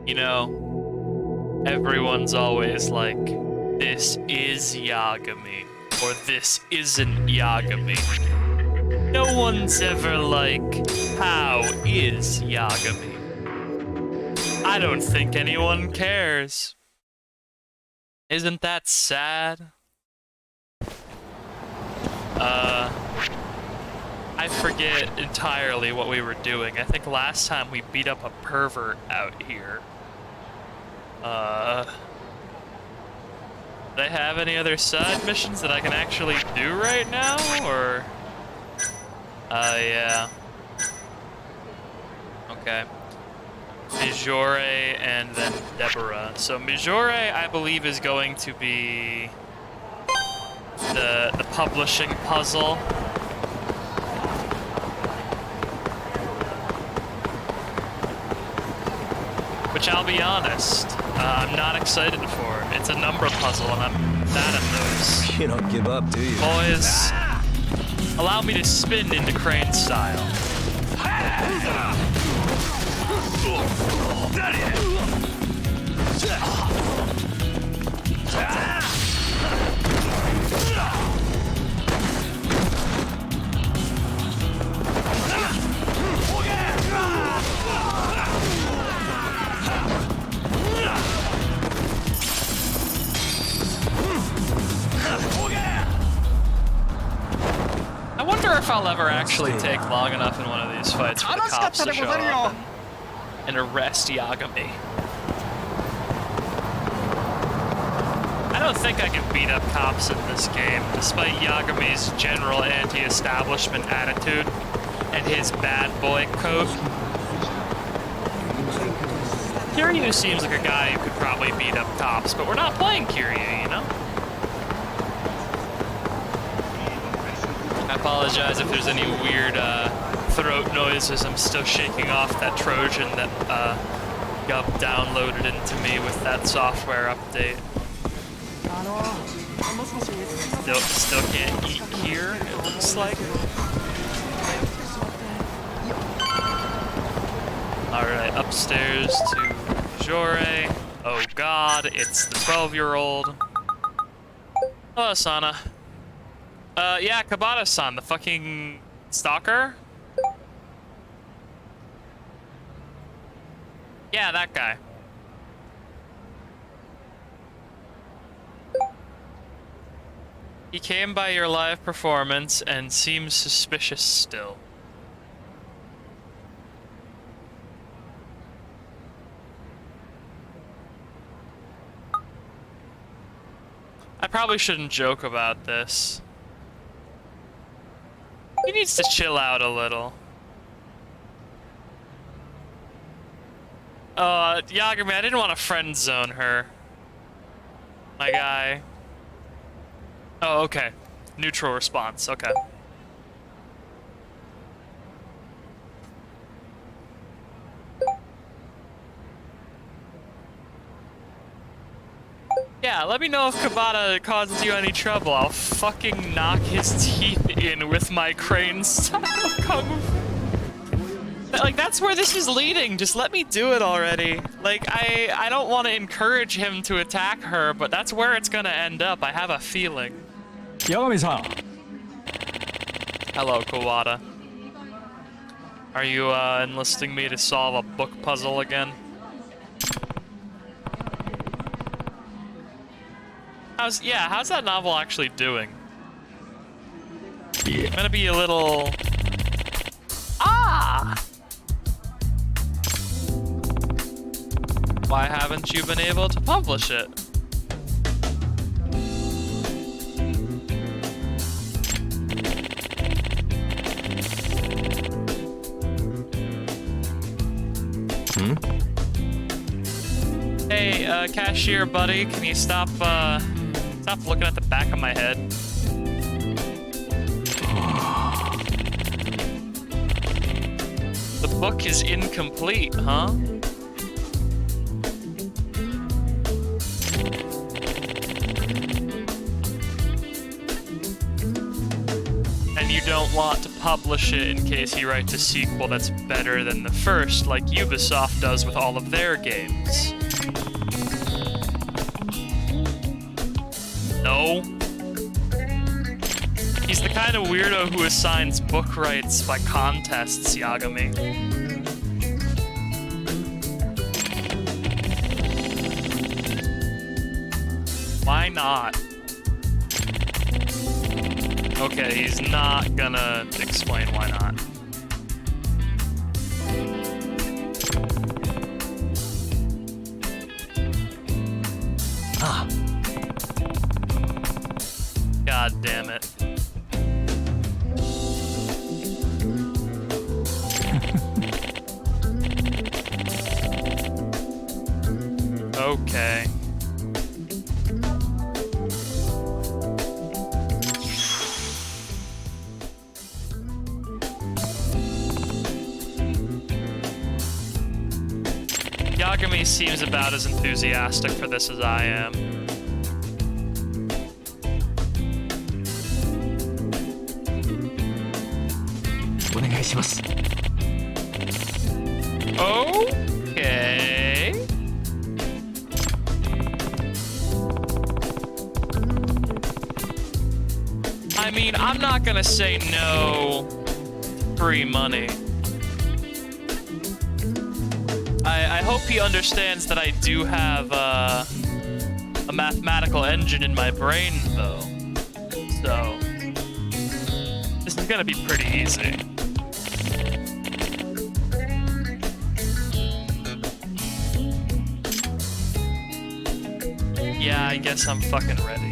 You know, everyone's always like, this is Yagami, or this isn't Yagami. No one's ever like, how is Yagami? I don't think anyone cares. Isn't that sad? I forget entirely what we were doing. I think last time we beat up a pervert out here. Do I have any other side missions that I can actually do right now, or? Yeah. Okay. Mijore and then Deborah. So Mijore, I believe, is going to be the publishing puzzle. Which, I'll be honest, I'm not excited for. It's a number puzzle, and I'm bad at those. You don't give up, do you? Boys, allow me to spin into Crane style. I wonder if I'll ever actually take long enough in one of these fights for the cops to show up and arrest Yagami. I don't think I can beat up cops in this game, despite Yagami's general anti-establishment attitude and his bad boy coat. Kiryu seems like a guy who could probably beat up cops, but we're not playing Kiryu, you know? I apologize if there's any weird throat noises. I'm still shaking off that Trojan that Gub downloaded into me with that software update. Still can't eat here, it looks like. Alright, upstairs to Jore. Oh god, it's the 12-year-old. Hello, Sana. Yeah, Kabata-san, the fucking stalker? Yeah, that guy. He came by your live performance and seems suspicious still. I probably shouldn't joke about this. He needs to chill out a little. Yagami, I didn't want to friend zone her. My guy. Oh, okay. Neutral response, okay. Yeah, let me know if Kabata causes you any trouble. I'll fucking knock his teeth in with my Crane style kung fu. Like, that's where this is leading. Just let me do it already. Like, I don't want to encourage him to attack her, but that's where it's gonna end up. I have a feeling. Yagami-san. Hello, Kawada. Are you enlisting me to solve a book puzzle again? How's that novel actually doing? I'm gonna be a little... Ah! Why haven't you been able to publish it? Hey, cashier buddy, can you stop looking at the back of my head? The book is incomplete, huh? and you don't want to publish it in case he writes a sequel that's better than the first, like Ubisoft does with all of their games. No. He's the kind of weirdo who assigns book rights by contests, Yagami. Why not? Okay, he's not gonna explain why not. Ah. God damn it. Okay. Yagami seems about as enthusiastic for this as I am. Okay. I mean, I'm not gonna say no to free money. I hope he understands that I do have a mathematical engine in my brain, though. So, this is gonna be pretty easy. Yeah, I guess I'm fucking ready.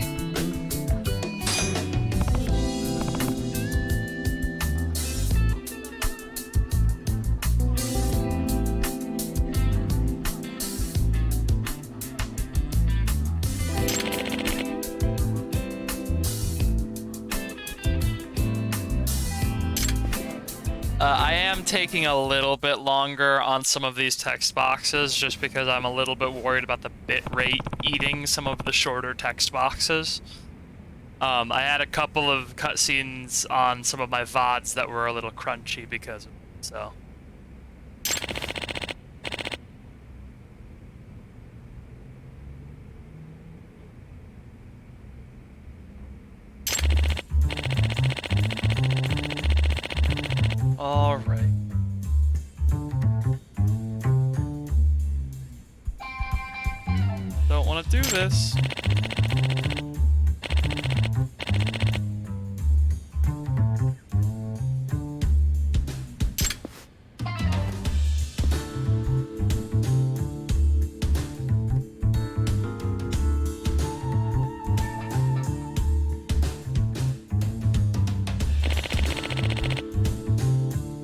I am taking a little bit longer on some of these text boxes just because I'm a little bit worried about the bit rate eating some of the shorter text boxes. I had a couple of cutscenes on some of my VODs that were a little crunchy because of it, so. All right. Don't want to do this.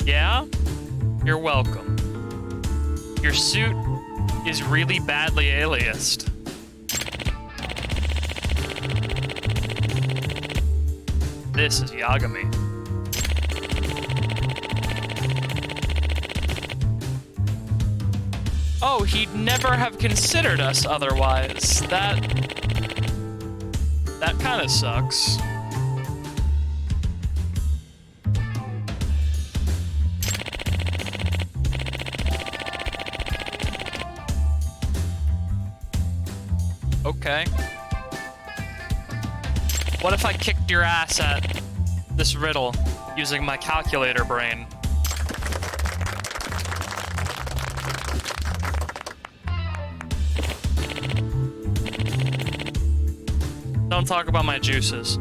Yeah? You're welcome. Your suit is really badly aliased. This is Yagami. Oh, he'd never have considered us otherwise. That kind of sucks. Okay. What if I kicked your ass at this riddle using my calculator brain? Don't talk about my juices.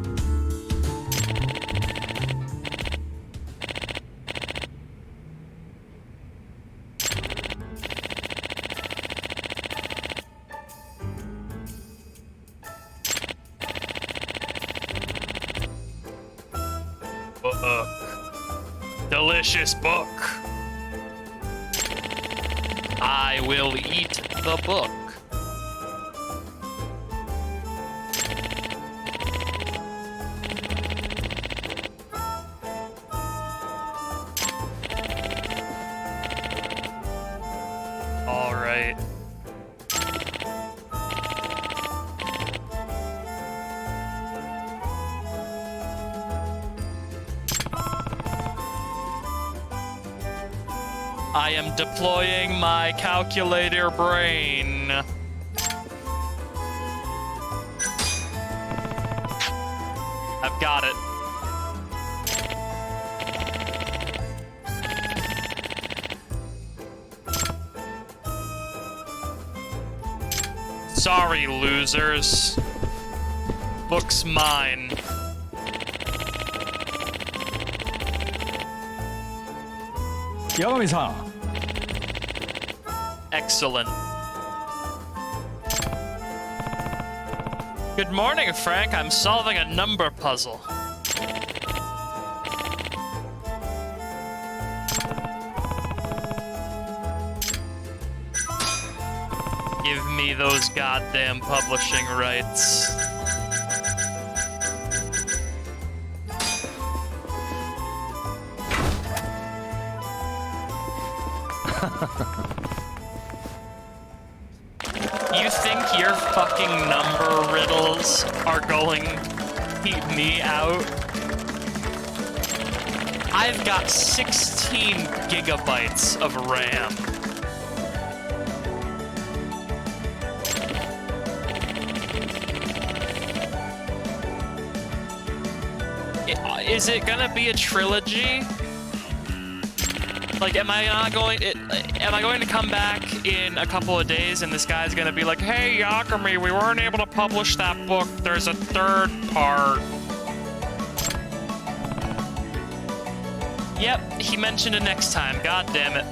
Delicious book. I will eat the book. All right. I am deploying my calculator brain. I've got it. Sorry, losers. Book's mine. Yagami-san. Excellent. Good morning, Frank. I'm solving a number puzzle. Give me those goddamn publishing rights. You think your fucking number riddles are going to keep me out? I've got 16 gigabytes of RAM. Is it gonna be a trilogy? Like, am I going to come back in a couple of days and this guy's gonna be like, hey, Yagami, we weren't able to publish that book. There's a third part. Yep, he mentioned it next time. God damn it.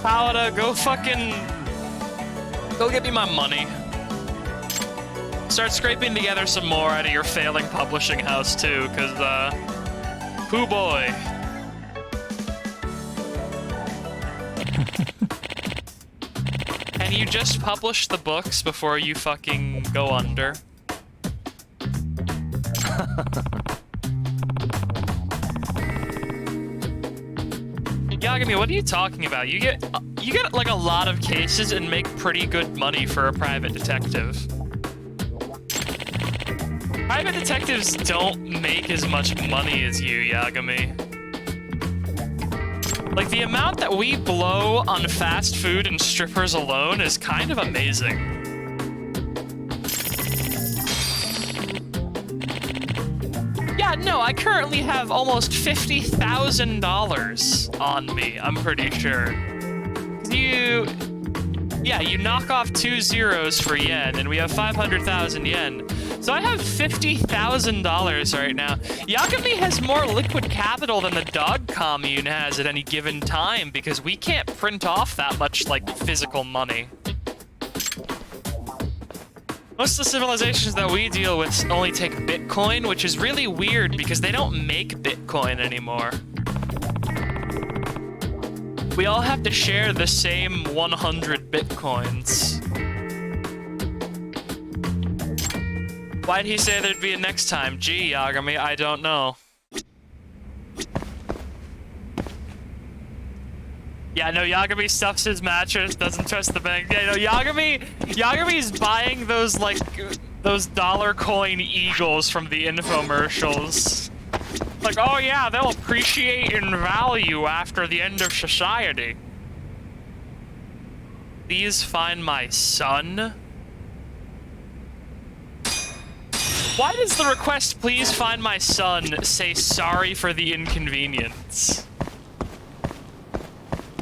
Paola, go get me my money. Start scraping together some more out of your failing publishing house, too, because, hoo boy. Can you just publish the books before you fucking go under? Yagami, what are you talking about? You get like a lot of cases and make pretty good money for a private detective. Private detectives don't make as much money as you, Yagami. Like, the amount that we blow on fast food and strippers alone is kind of amazing. Yeah, no, I currently have almost $50,000 on me, I'm pretty sure. You knock off 2 zeros for yen, and we have 500,000 yen. So I have $50,000 right now. Yagami has more liquid capital than the dog commune has at any given time because we can't print off that much, like, physical money. Most of the civilizations that we deal with only take Bitcoin, which is really weird because they don't make Bitcoin anymore. We all have to share the same 100 Bitcoins. Why'd he say there'd be a next time? Gee, Yagami, I don't know. Yeah, no, Yagami stuffs his mattress, doesn't trust the bank. Yeah, no, Yagami's buying those, like, those dollar coin eagles from the infomercials. Like, oh yeah, they'll appreciate in value after the end of society. Please find my son? Why does the request, please find my son, say sorry for the inconvenience?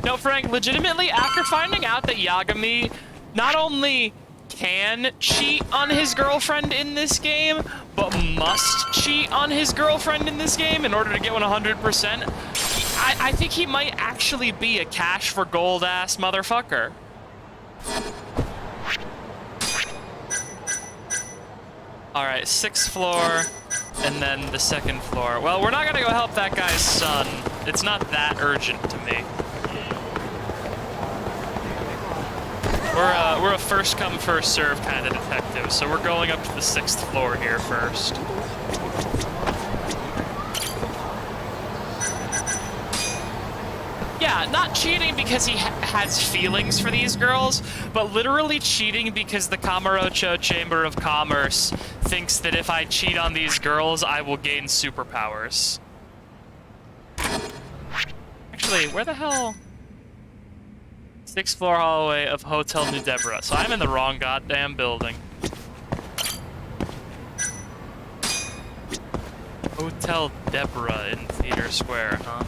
No, Frank, legitimately, after finding out that Yagami not only can cheat on his girlfriend in this game, but must cheat on his girlfriend in this game in order to get 100%, I think he might actually be a cash for gold ass motherfucker. Alright, 6th floor, and then the 2nd floor. Well, we're not gonna go help that guy's son. It's not that urgent to me. We're a first come, first serve kind of detective, so we're going up to the 6th floor here first. Yeah, not cheating because he has feelings for these girls, but literally cheating because the Kamurocho Chamber of Commerce thinks that if I cheat on these girls, I will gain superpowers. Actually, where the hell? 6th floor hallway of Hotel New Deborah. So I'm in the wrong goddamn building. Hotel Deborah in Theater Square, huh?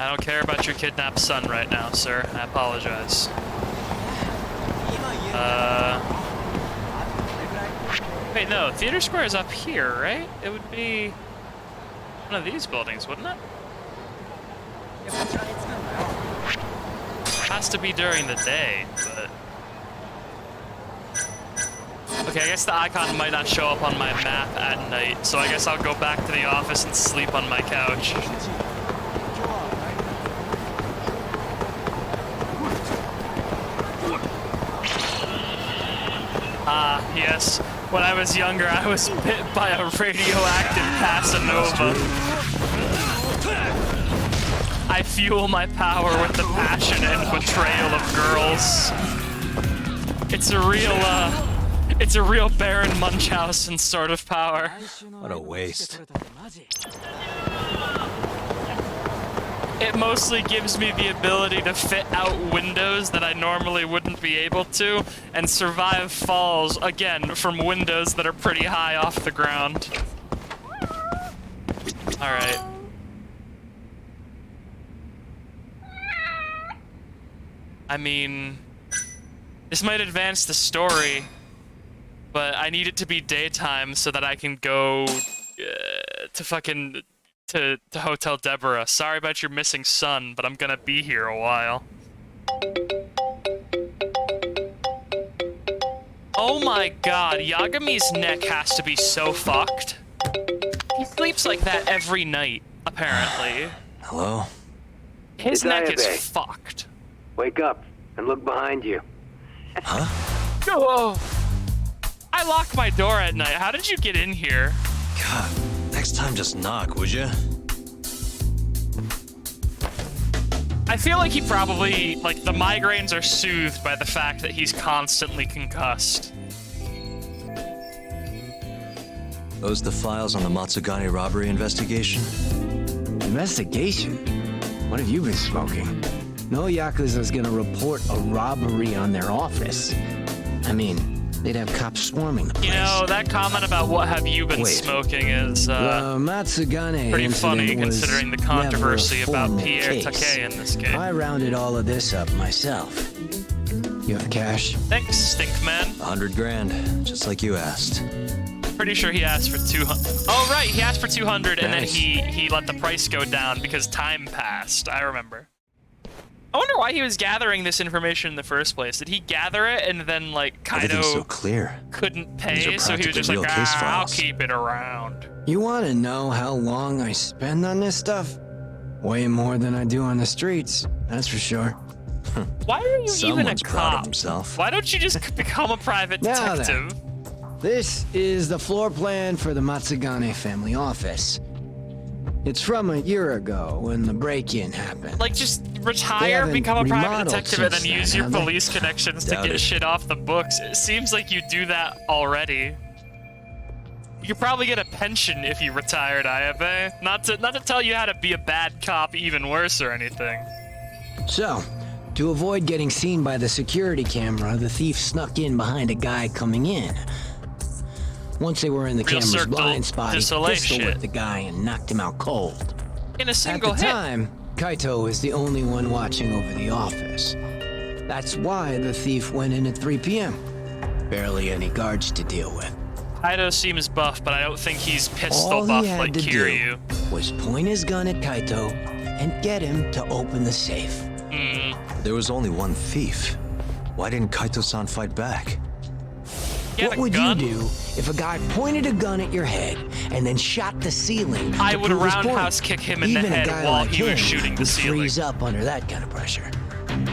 I don't care about your kidnapped son right now, sir. I apologize. Wait, no. Theater Square is up here, right? It would be one of these buildings, wouldn't it? Has to be during the day, but... Okay, I guess the icon might not show up on my map at night, so I guess I'll go back to the office and sleep on my couch. Ah, yes. When I was younger, I was bit by a radioactive Casanova. I fuel my power with the passion and betrayal of girls. It's a real Baron Munchausen sort of power. What a waste. It mostly gives me the ability to fit out windows that I normally wouldn't be able to, and survive falls, again, from windows that are pretty high off the ground. Alright. I mean, this might advance the story, but I need it to be daytime so that I can go to Hotel Deborah. Sorry about your missing son, but I'm gonna be here a while. Oh my god, Yagami's neck has to be so fucked. He sleeps like that every night, apparently. Hello? His It's neck is Ayabe. fucked. Wake up and look behind you. Huh? Oh! I lock my door at night. How did you get in here? God, next time just knock, would you? I feel like he probably, like, the migraines are soothed by the fact that he's constantly concussed. Those the files on the Matsugane robbery investigation? Investigation? What have you been smoking? No Yakuza's gonna report a robbery on their office. I mean, they'd have cops swarming the place. You know, that comment about what have you been Wait. smoking is, The Matsugane pretty funny incident was considering the never a controversy about formal Pierre case. Takei in this game. I rounded all of this up myself. You have cash? Thanks, Stinkman. 100 grand, just like you asked. Pretty sure he asked for 200. Oh, right, he asked for 200 and then Nice. he let the price go down because time passed. I remember. I wonder why he was gathering this information in the first place. Did he gather it and then, like, Everything's so Kaido clear. couldn't These pay, are so he was practically just real like, case I'll files." keep it around. You wanna know how long I spend on this stuff? Way more than I do on the streets, that's for sure. Why are you even a Someone's proud of cop? himself. Why don't you just become a private Now then. detective? This is the floor plan for the Matsugane family office. It's from a year ago when the break-in happened. Like, just They retire, haven't become a private remodeled detective, and then since use then, your have they? police connections to Doubt get it. shit off the books. It seems like you do that already. You could probably get a pension if you retired, Ayabe. Not to tell you how to be a bad cop even worse or anything. So, to avoid getting seen by the security camera, the thief snuck in behind a guy coming in. Once they were in the Real camera's Cirque du blind spot, he Soleil pistol shit. whipped the guy and knocked him out cold. In a At single the hit. time, Kaito was the only one watching over the office. That's why the thief went in at 3 p.m. Barely any guards to deal with. Kaido seems buff, but I don't think he's pistol All buff he had like to Kiryu. do was point his gun at Kaito and get him to open the safe. Hmm. There was only one thief. Why didn't Kaito-san fight back? He had What a would gun? you do if a guy pointed a gun at your head and then shot the ceiling? I to would prove his point? roundhouse kick him in the Even a head guy while like he was him shooting the would ceiling. freeze up under that kind of pressure.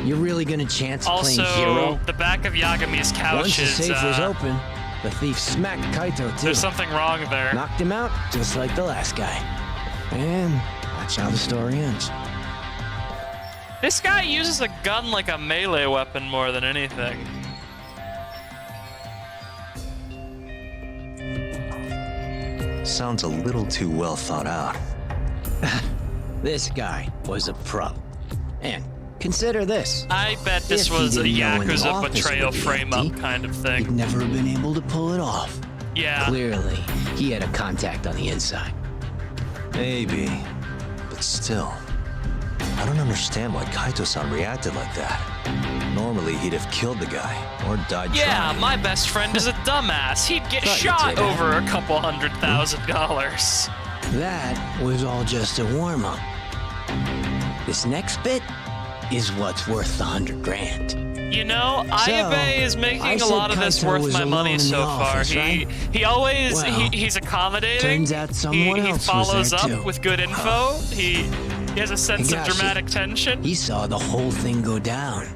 You're really gonna chance playing Also, hero? the back of Yagami's couch Once the is, safe was open, the thief smacked Kaito too. there's something wrong there. Knocked him out just like the last guy. And that's how the story ends. This guy uses a gun like a melee weapon more than anything. Sounds a little too well thought out. This guy was a pro. And consider this. I bet this If he was a didn't know when the Yakuza office betrayal would be frame-up empty, kind of He'd thing. never been able to pull it off. Yeah. Clearly, he had a contact on the inside. Maybe. But still. I don't understand why Kaito-san reacted like that. Normally, he'd have killed the guy, or died Yeah, trying. my best friend is a dumbass. He'd get Thought you'd shot say that. over a couple $100,000. That was all just a warm-up. This next bit is what's worth the $100 grand. You know, Ayabe is I making a said lot of this Kaito worth was my alone money in the so far. office, right? He always Well, he's accommodating. turns out someone he else was follows there up too. with good info. He has a sense of Higashi. dramatic tension. He saw the whole thing go down.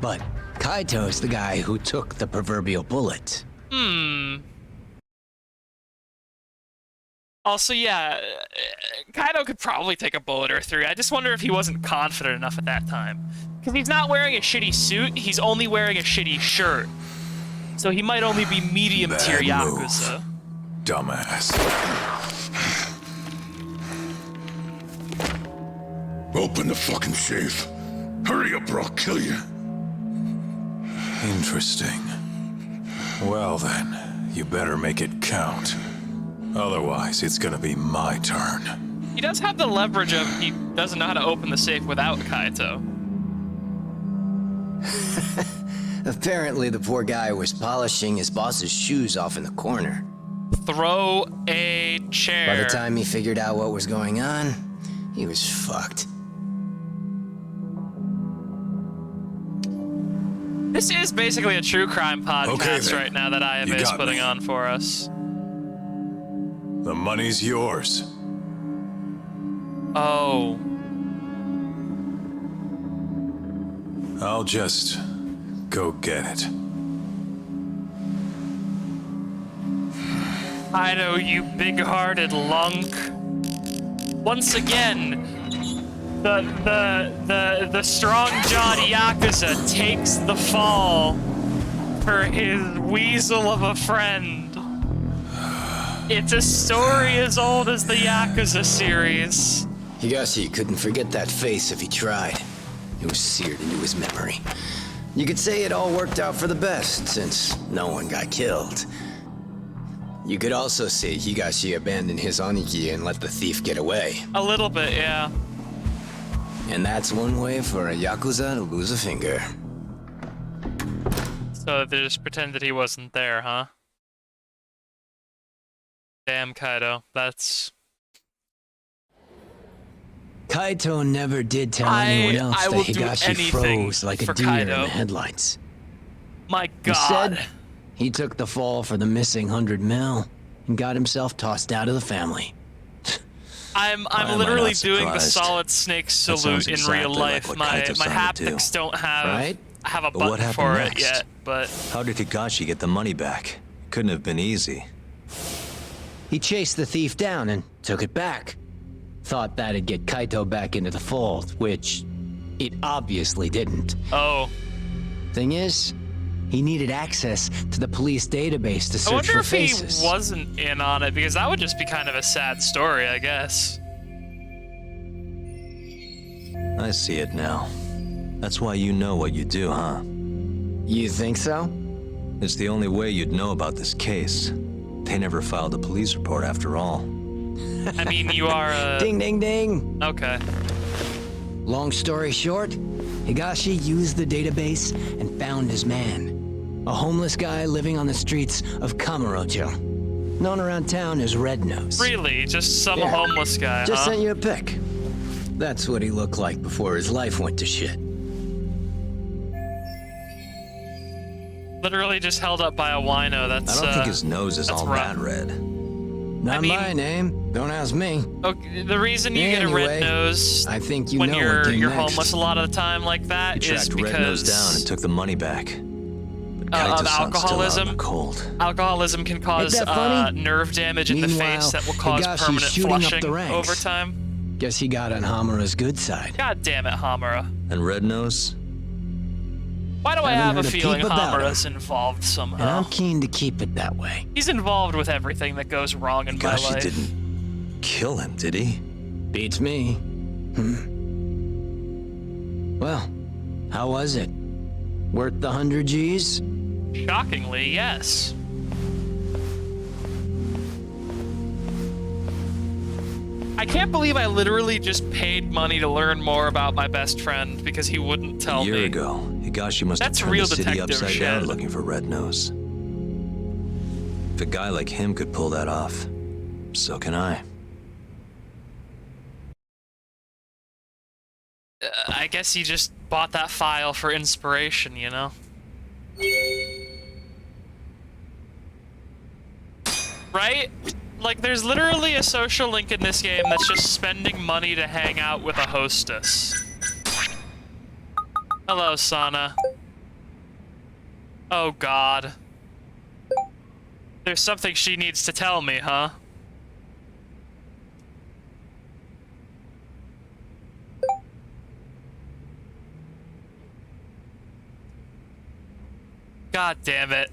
But Kaito's the guy who took the proverbial bullet. Also, yeah, Kaido could probably take a bullet or three. I just wonder if he wasn't confident enough at that time. Because he's not wearing a shitty suit, he's only wearing a shitty shirt. So he might only be medium tier Bad move. Yakuza. Dumbass. Open the fucking safe. Hurry up or I'll kill you. Interesting. Well then, you better make it count. Otherwise, it's gonna be my turn. He does have the leverage of he doesn't know how to open the safe without Kaito. Apparently, the poor guy was polishing his boss's shoes off in the corner. Throw a chair. By the time he figured out what was going on, he was fucked. This is basically a true crime Okay, podcast then. right now that You Ayabe is got putting me. on for us. The money's yours. Oh. I'll just go get it. Kaido, you big-hearted lunk. Once again, the strong-jawed Yakuza takes the fall for his weasel of a friend. It's a story as old as the Yakuza series. Higashi couldn't forget that face if he tried. It was seared into his memory. You could say it all worked out for the best, since no one got killed. You could also say Higashi abandoned his Oniki and let the thief get away. A little bit, yeah. And that's one way for a Yakuza to lose a finger. So they just pretended he wasn't there, huh? Damn, Kaido. That's... Kaito never did tell anyone else I that will do Higashi anything froze like a for deer Kaido. in the headlights. My god. Instead, he took the fall for the missing $100 million and got himself tossed out of the family. I'm am I literally not doing the surprised? solid snake sounds salute in exactly real like life. what my Kaito-san would haptics don't have Right? have a But what button happened for next? it yet, but How did Higashi get the money back? Couldn't have been easy. He chased the thief down and took it back. Thought that'd get Kaito back into the fold, which it obviously didn't. oh. Thing is, he needed access to the police database to I search wonder for if faces. he wasn't in on it, because that would just be kind of a sad story, I guess. I see it now. That's why you know what you do, huh? You think so? It's the only way you'd know about this case. They never filed a police report after all. I mean, you are a... Ding, ding, ding. Okay. Long story short, Higashi used the database and found his man. A homeless guy living on the streets of Kamurocho. Known around town as Red Nose. Really? Just some Yeah. homeless guy, Just huh? sent you a pic. That's what he looked like before his life went to shit. Literally just held up by a wino. I That's, don't think his nose is that's all rough. that red. Not mean- my name. Don't ask me. Okay, the reason you get a Anyway, red nose I think you when know what you're came next. homeless a lot of the time like that He is tracked because Red Nose down and took the money back. But of Kaito-san's alcoholism. Still out in the cold. Alcoholism can cause that funny? nerve damage in the Meanwhile, face that will cause Higashi's permanent shooting up flushing the ranks. over time. Guess he got on Hamura's good side. God damn it, Hamura. And Red Nose? Why do I Haven't have a heard a feeling peep about Hamura's involved And somehow? I'm keen to keep it that way. He's involved with everything that goes wrong in my Gosh, he life. didn't kill him, did he? Beats me. Well, how was it? Worth the 100 G's? Shockingly, yes. I can't believe I literally just paid money to learn more about my best friend because he wouldn't tell A year me. ago, Higashi must That's have turned real the city detective upside shit. down looking for Red Nose. If a guy like him could pull that off, so can I. I guess he just bought that file for inspiration, you know? Right? Like, there's literally a social link in this game that's just spending money to hang out with a hostess. Hello, Sana. Oh, God. There's something she needs to tell me, huh? God damn it.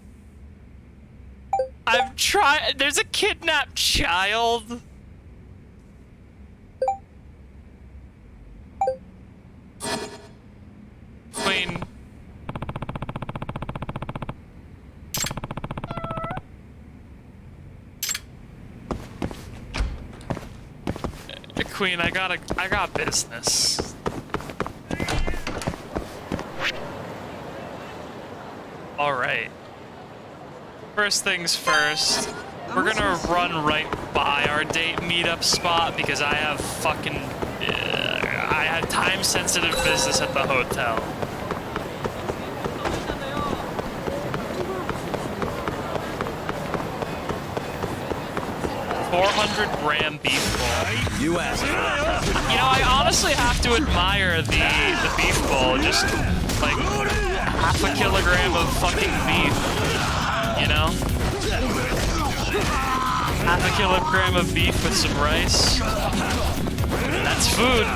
I'm trying. There's a kidnapped child. Queen. Queen, I got business. All right. First things first, we're gonna run right by our date meetup spot because I have fucking, I had time-sensitive business at the hotel. $400-gram beef bowl. You asked. You know, I honestly have to admire the beef bowl. Just like half a kilogram of fucking beef. You know? Half a kilogram of beef with some rice. That's food.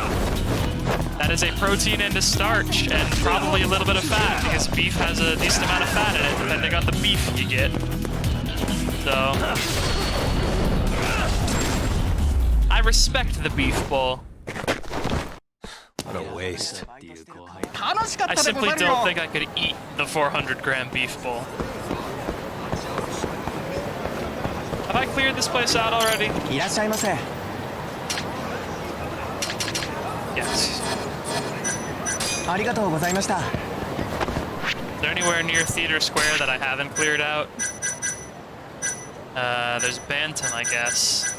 That is a protein and a starch, and probably a little bit of fat, because beef has a decent amount of fat in it, depending on the beef you get. So I respect the beef bowl. What a waste. I simply don't think I could eat the 400-gram beef bowl. Have I cleared this place out already? いらっしゃいませ。 Yes. ありがとうございました。 Is there anywhere near Theater Square that I haven't cleared out? There's Bantam, I guess.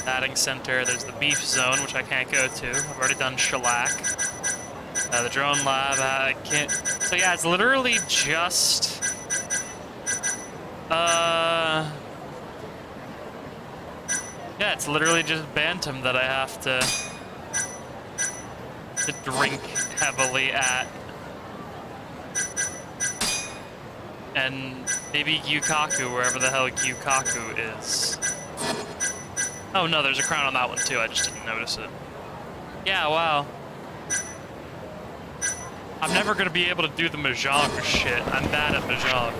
Batting Center, there's the Beef Zone, which I can't go to. I've already done Shellac. The Drone Lab, I can't... So yeah, it's literally just... Yeah, it's literally just Bantam that I have to drink heavily at. And maybe Yukaku, wherever the hell Yukaku is. Oh no, there's a crown on that one too, I just didn't notice it. Yeah, wow. I'm never gonna be able to do the Mahjong shit. I'm bad at Mahjong.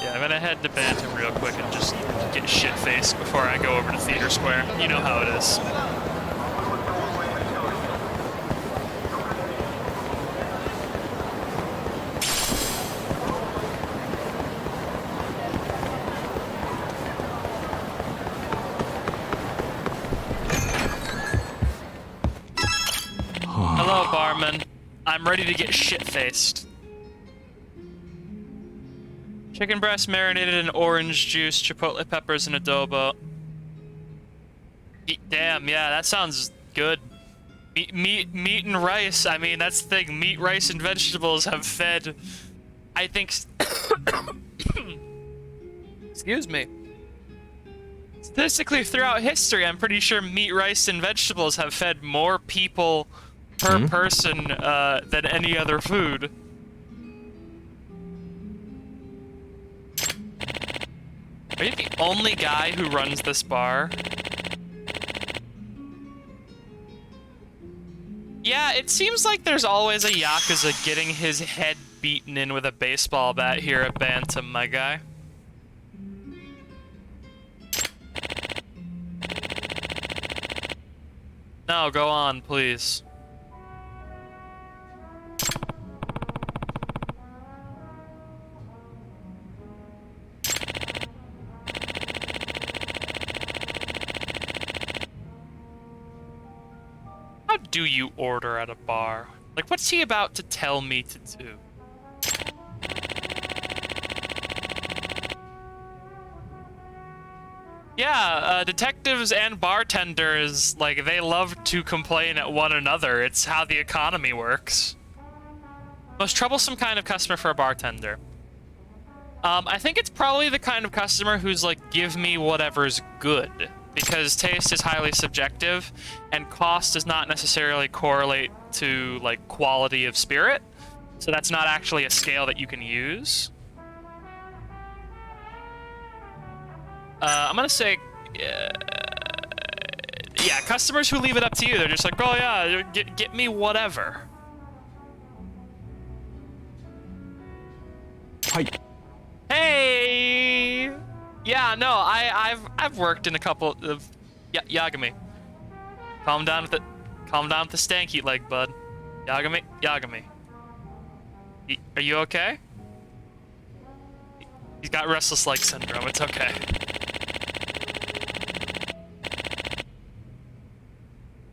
Yeah, I'm gonna head to Bantam real quick and just get shit-faced before I go over to Theater Square. You know how it is. Hello, barman. I'm ready to get shit-faced. Chicken breast marinated in orange juice, chipotle peppers, and adobo. Damn, yeah, that sounds good. Meat and rice. I mean, that's the thing. Meat, rice, and vegetables have fed, I think... Excuse me. Statistically, throughout history, I'm pretty sure meat, rice, and vegetables have fed more people per person than any other food. Are you the only guy who runs this bar? Yeah, it seems like there's always a Yakuza getting his head beaten in with a baseball bat here at Bantam, my guy. No, go on, please. How do you order at a bar? Like, what's he about to tell me to do? Yeah, detectives and bartenders, like, they love to complain at one another. It's how the economy works. Most troublesome kind of customer for a bartender. I think it's probably the kind of customer who's like, give me whatever's good. Because taste is highly subjective, and cost does not necessarily correlate to, like, quality of spirit. So that's not actually a scale that you can use. I'm gonna say, yeah, customers who leave it up to you. They're just like, oh yeah, get me whatever. Hi. Hey! Yeah, no, I've worked in a couple of Yagami. Calm down with the stanky leg, bud. Yagami. Are you okay? He's got restless leg syndrome. It's okay.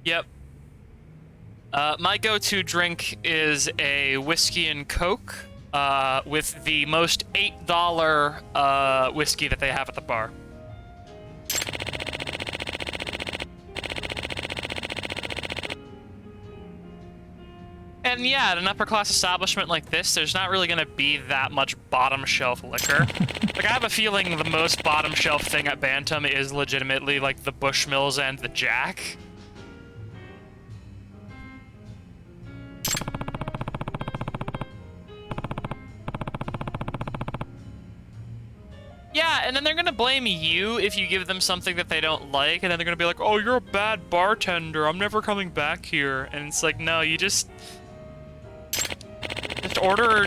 Yep. My go-to drink is a whiskey and Coke, with the most $8 whiskey that they have at the bar. And yeah, at an upper-class establishment like this, there's not really gonna be that much bottom-shelf liquor. Like, I have a feeling the most bottom-shelf thing at Bantam is legitimately, like, the Bushmills and the Jack. Yeah, and then they're gonna blame you if you give them something that they don't like, and then they're gonna be like, oh, you're a bad bartender, I'm never coming back here. And it's like, no, you just order,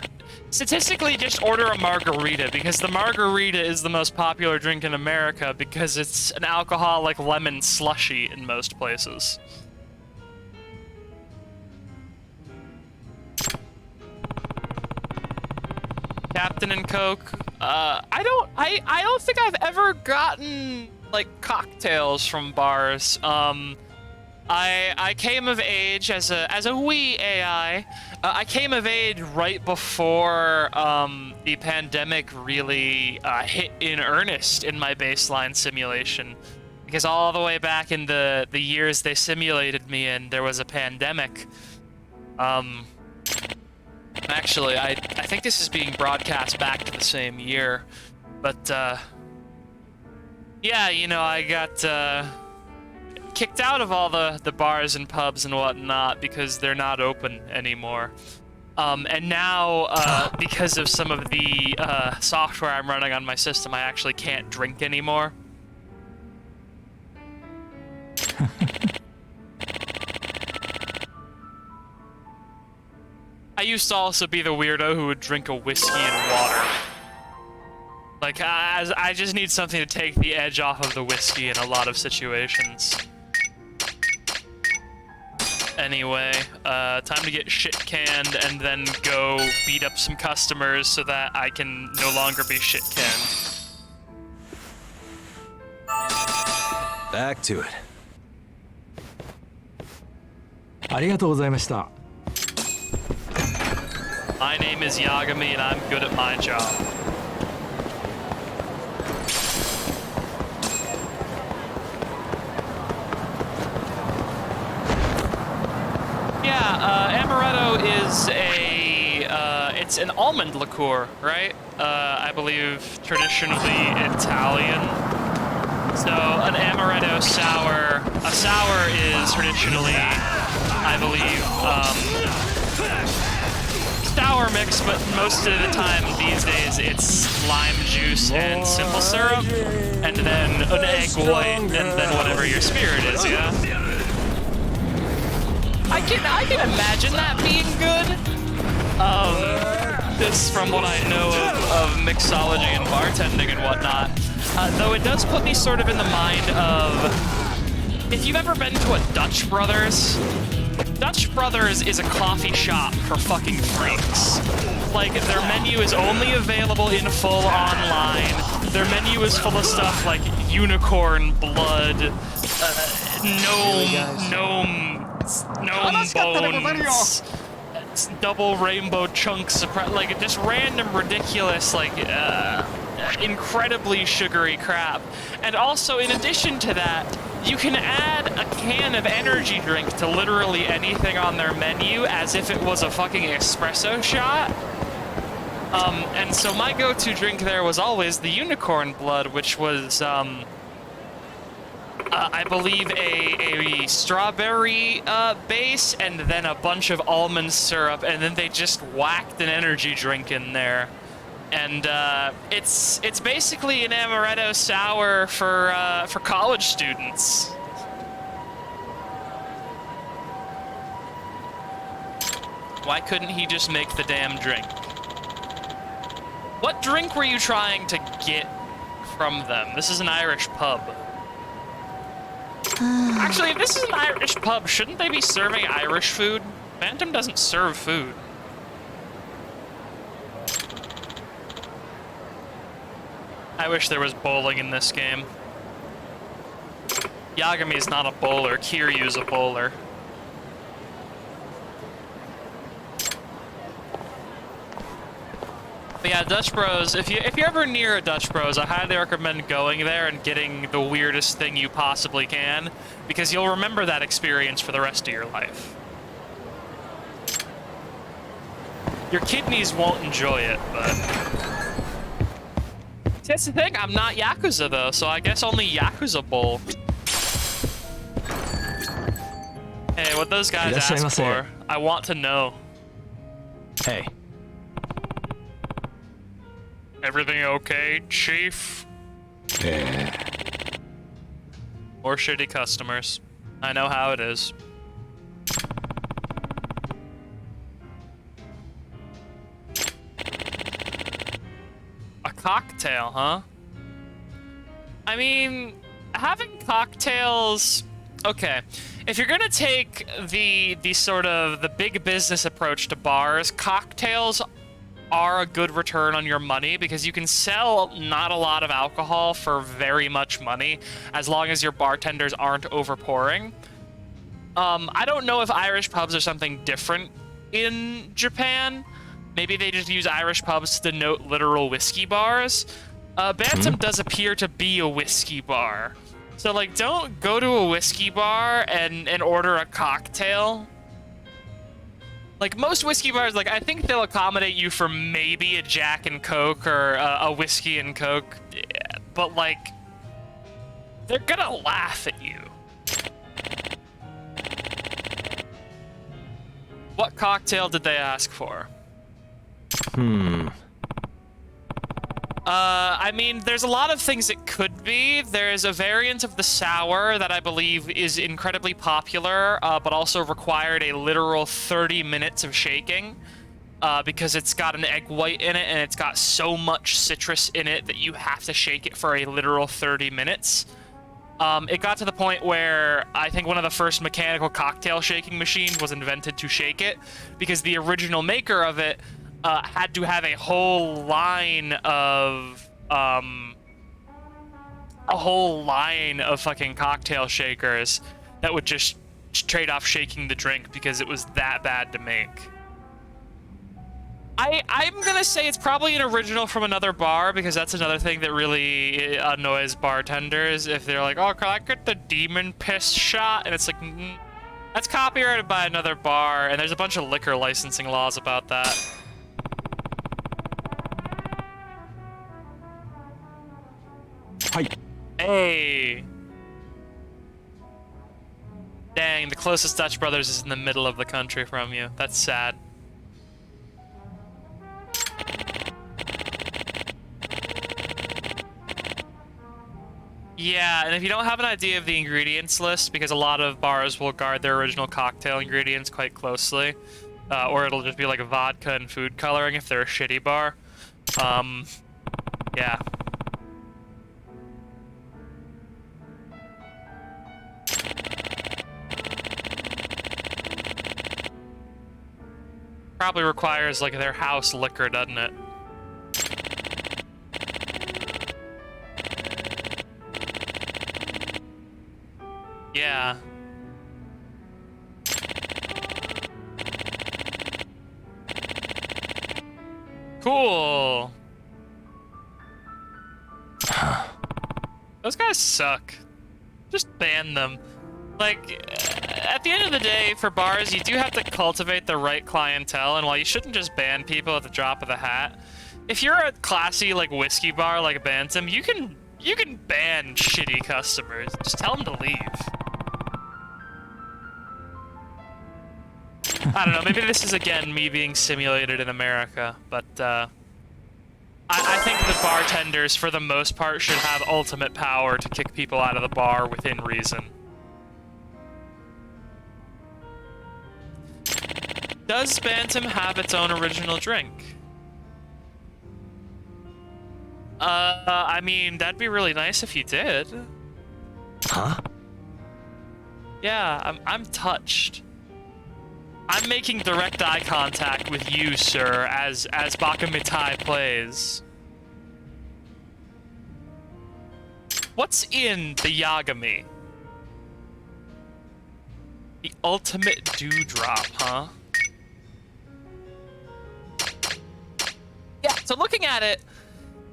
statistically, just order a margarita, because the margarita is the most popular drink in America because it's an alcoholic lemon slushy in most places. Captain and Coke. I don't think I've ever gotten, like, cocktails from bars. I came of age as a wee AI. I came of age right before the pandemic really hit in earnest in my baseline simulation, because all the way back in the years they simulated me in, there was a pandemic. Actually, I think this is being broadcast back to the same year, but yeah, you know, I got kicked out of all the bars and pubs and whatnot because they're not open anymore. And now, because of some of the software I'm running on my system, I actually can't drink anymore. I used to also be the weirdo who would drink a whiskey and water. Like, I just need something to take the edge off of the whiskey in a lot of situations. Anyway, time to get shit canned and then go beat up some customers so that I can no longer be shit canned. Back to it. ありがとうございました。 My name is Yagami and I'm good at my job. Yeah, Amaretto is it's an almond liqueur, right? I believe traditionally Italian. So an Amaretto sour, a sour is traditionally, I believe, sour mix, but most of the time these days it's lime juice and simple syrup, and then an egg white, and then whatever your spirit is, yeah? I can imagine that being good. This from what I know of mixology and bartending and whatnot. Though it does put me sort of in the mind of, if you've ever been to a Dutch Brothers, Dutch Brothers is a coffee shop for fucking freaks. Like, their menu is only available in full online. Their menu is full of stuff like unicorn blood, gnome bones, double rainbow chunks, like just random ridiculous, like incredibly sugary crap. And also, in addition to that, you can add a can of energy drink to literally anything on their menu as if it was a fucking espresso shot. And so my go-to drink there was always the unicorn blood, which was, I believe a strawberry base and then a bunch of almond syrup, and then they just whacked an energy drink in there. And it's basically an amaretto sour for college students. Why couldn't he just make the damn drink? What drink were you trying to get from them? This is an Irish pub. Actually, if this is an Irish pub, shouldn't they be serving Irish food? Phantom doesn't serve food. I wish there was bowling in this game. Yagami is not a bowler, Kiryu's a bowler. But yeah, Dutch Bros, if you're ever near a Dutch Bros, I highly recommend going there and getting the weirdest thing you possibly can, because you'll remember that experience for the rest of your life. Your kidneys won't enjoy it, but... See, that's the thing, I'm not Yakuza though, so I guess only Yakuza bowl. Hey, what those guys ask for, I want to know. Hey. Everything okay, Chief? More shitty customers. I know how it is. A cocktail, huh? I mean, having cocktails... Okay, if you're gonna take the sort of the big business approach to bars, cocktails are a good return on your money because you can sell not a lot of alcohol for very much money as long as your bartenders aren't overpouring. I don't know if Irish pubs are something different in Japan. Maybe they just use Irish pubs to denote literal whiskey bars. Bantam does appear to be a whiskey bar. So, like, don't go to a whiskey bar and order a cocktail. Like, most whiskey bars, like, I think they'll accommodate you for maybe a Jack and Coke or a whiskey and Coke. Yeah, but, like, they're gonna laugh at you. What cocktail did they ask for? I mean, there's a lot of things it could be. There's a variant of the sour that I believe is incredibly popular, but also required a literal 30 minutes of shaking, because it's got an egg white in it, and it's got so much citrus in it that you have to shake it for a literal 30 minutes. It got to the point where I think one of the first mechanical cocktail shaking machines was invented to shake it, because the original maker of it had to have a whole line of fucking cocktail shakers that would just trade off shaking the drink because it was that bad to make. I'm gonna say it's probably an original from another bar, because that's another thing that really annoys bartenders. If they're like, oh, can I get the demon piss shot? And it's like, that's copyrighted by another bar, and there's a bunch of liquor licensing laws about that. Hey! Dang, the closest Dutch Brothers is in the middle of the country from you. That's sad. Yeah, and if you don't have an idea of the ingredients list, because a lot of bars will guard their original cocktail ingredients quite closely, or it'll just be like vodka and food coloring if they're a shitty bar. Yeah. Probably requires like their house liquor, doesn't it? Yeah. Cool. Those guys suck. Just ban them. Like, at the end of the day, for bars, you do have to cultivate the right clientele, and while you shouldn't just ban people at the drop of the hat, if you're a classy, like, whiskey bar like Bantam, you can ban shitty customers. Just tell them to leave. I don't know, maybe this is, again, me being simulated in America, but, I think the bartenders, for the most part, should have ultimate power to kick people out of the bar within reason. Does Bantam have its own original drink? I mean, that'd be really nice if you did. Huh? Yeah, I'm touched. I'm making direct eye contact with you, sir, as Bakamitai plays. What's in the Yagami? The ultimate dewdrop, huh? Yeah, so looking at it,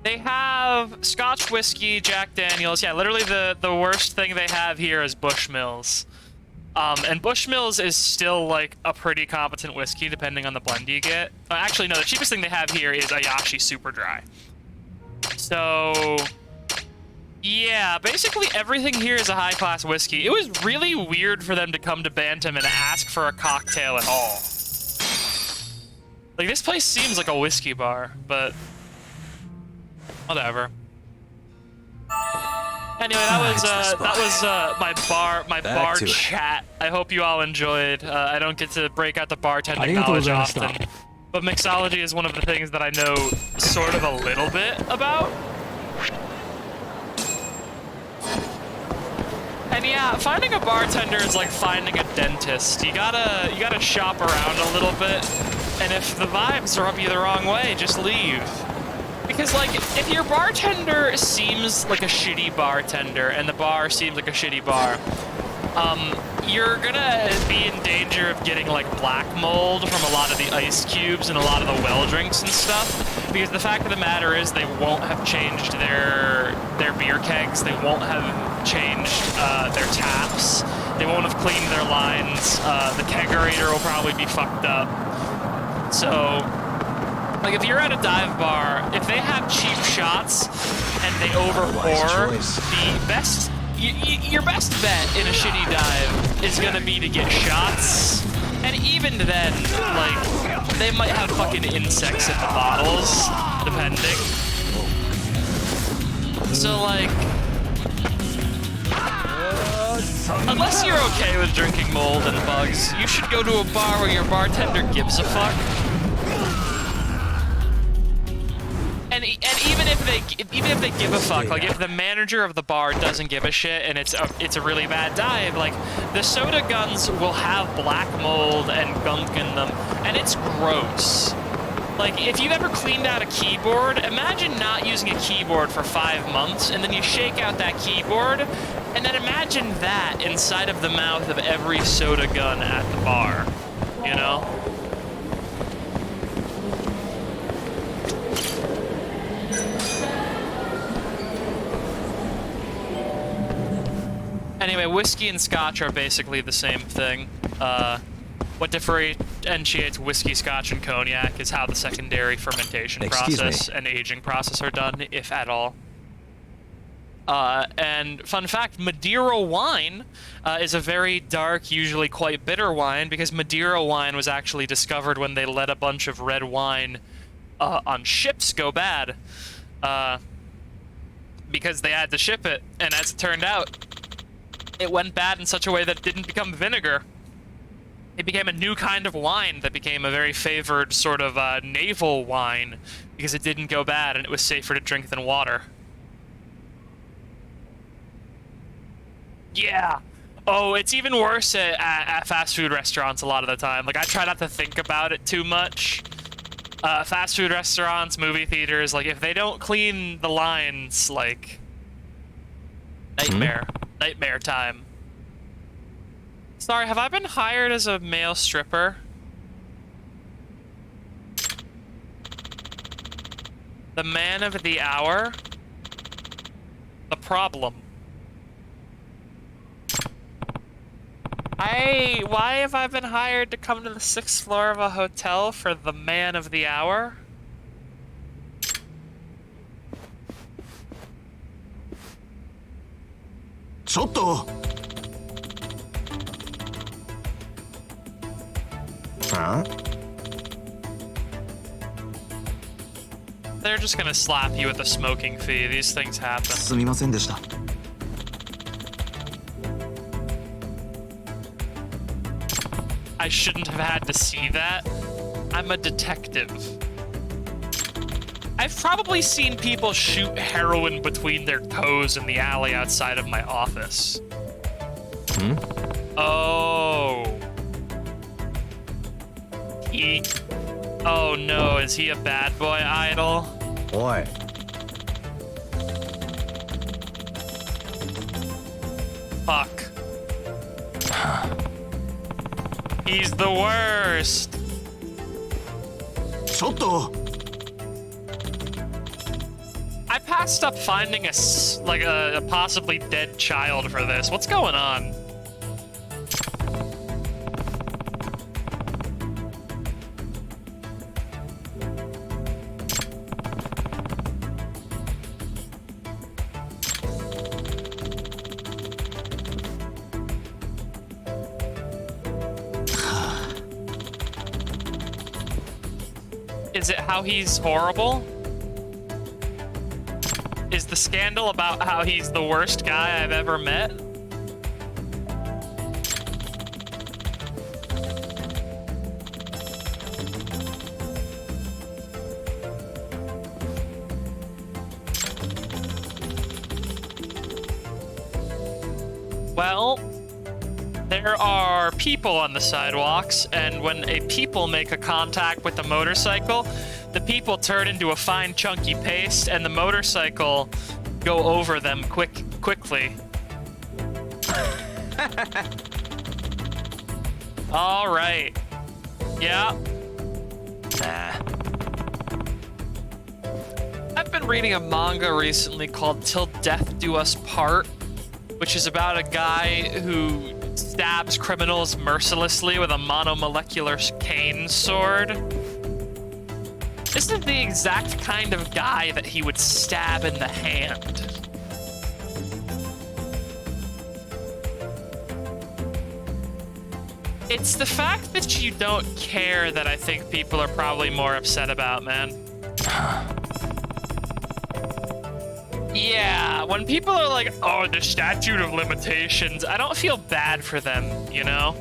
they have Scotch whiskey, Jack Daniels. Yeah, literally the worst thing they have here is Bushmills. And Bushmills is still, like, a pretty competent whiskey, depending on the blend you get. Actually, no, the cheapest thing they have here is Ayashi Super Dry. So, yeah, basically everything here is a high-class whiskey. It was really weird for them to come to Bantam and ask for a cocktail at all. Like, this place seems like a whiskey bar, but whatever. Anyway, that was my bar chat. I hope you all enjoyed. I don't get to break out the bartending knowledge often, but mixology is one of the things that I know sort of a little bit about. And yeah, finding a bartender is like finding a dentist. You gotta shop around a little bit, and if the vibes rub you the wrong way, just leave. Because, like, if your bartender seems like a shitty bartender and the bar seems like a shitty bar, you're gonna be in danger of getting, like, black mold from a lot of the ice cubes and a lot of the well drinks and stuff. Because the fact of the matter is they won't have changed their beer kegs, they won't have changed their taps, they won't have cleaned their lines, the kegerator will probably be fucked up. So, like, if you're at a dive bar, if they have cheap shots and they overpour, the best, your best bet in a shitty dive is gonna be to get shots. And even then, like, they might have fucking insects in the bottles, depending. So, like, unless you're okay with drinking mold and bugs, you should go to a bar where your bartender gives a fuck. And even if they give a fuck, like if the manager of the bar doesn't give a shit and it's a really bad dive, like the soda guns will have black mold and gunk in them, and it's gross. Like, if you've ever cleaned out a keyboard, imagine not using a keyboard for 5 months, and then you shake out that keyboard, and then imagine that inside of the mouth of every soda gun at the bar, you know? Anyway, whiskey and scotch are basically the same thing. What differentiates whiskey, scotch, and cognac is how the secondary fermentation process and aging process are done, if at all. And fun fact, Madeira wine is a very dark, usually quite bitter wine, because Madeira wine was actually discovered when they let a bunch of red wine on ships go bad. because they had to ship it, and as it turned out, it went bad in such a way that it didn't become vinegar. It became a new kind of wine that became a very favored sort of naval wine because it didn't go bad and it was safer to drink than water. Yeah. Oh, it's even worse at fast food restaurants a lot of the time. Like, I try not to think about it too much. Fast food restaurants, movie theaters, like, if they don't clean the lines, like, nightmare. Nightmare time. Sorry, have I been hired as a male stripper? The man of the hour? The problem. Why have I been hired to come to the 6th floor of a hotel for the man of the hour? Soto! Huh? They're just gonna slap you with a smoking fee. These things happen. すみませんでした。I shouldn't have had to see that. I'm a detective. I've probably seen people shoot heroin between their toes in the alley outside of my office. Oh. Oh no, is he a bad boy idol? Boy. Fuck. He's the worst. Soto! I passed up finding a possibly dead child for this. What's going on? Is it how he's horrible? Is the scandal about how he's the worst guy I've ever met? Well, there are people on the sidewalks, and when a people make a contact with the motorcycle, the people turn into a fine chunky paste, and the motorcycle go over them quickly. All right. Yeah. Nah. I've been reading a manga recently called Till Death Do Us Part, which is about a guy who stabs criminals mercilessly with a monomolecular cane sword. This is the exact kind of guy that he would stab in the hand. It's the fact that you don't care that I think people are probably more upset about, man. Yeah, when people are like, oh, the statute of limitations, I don't feel bad for them, you know?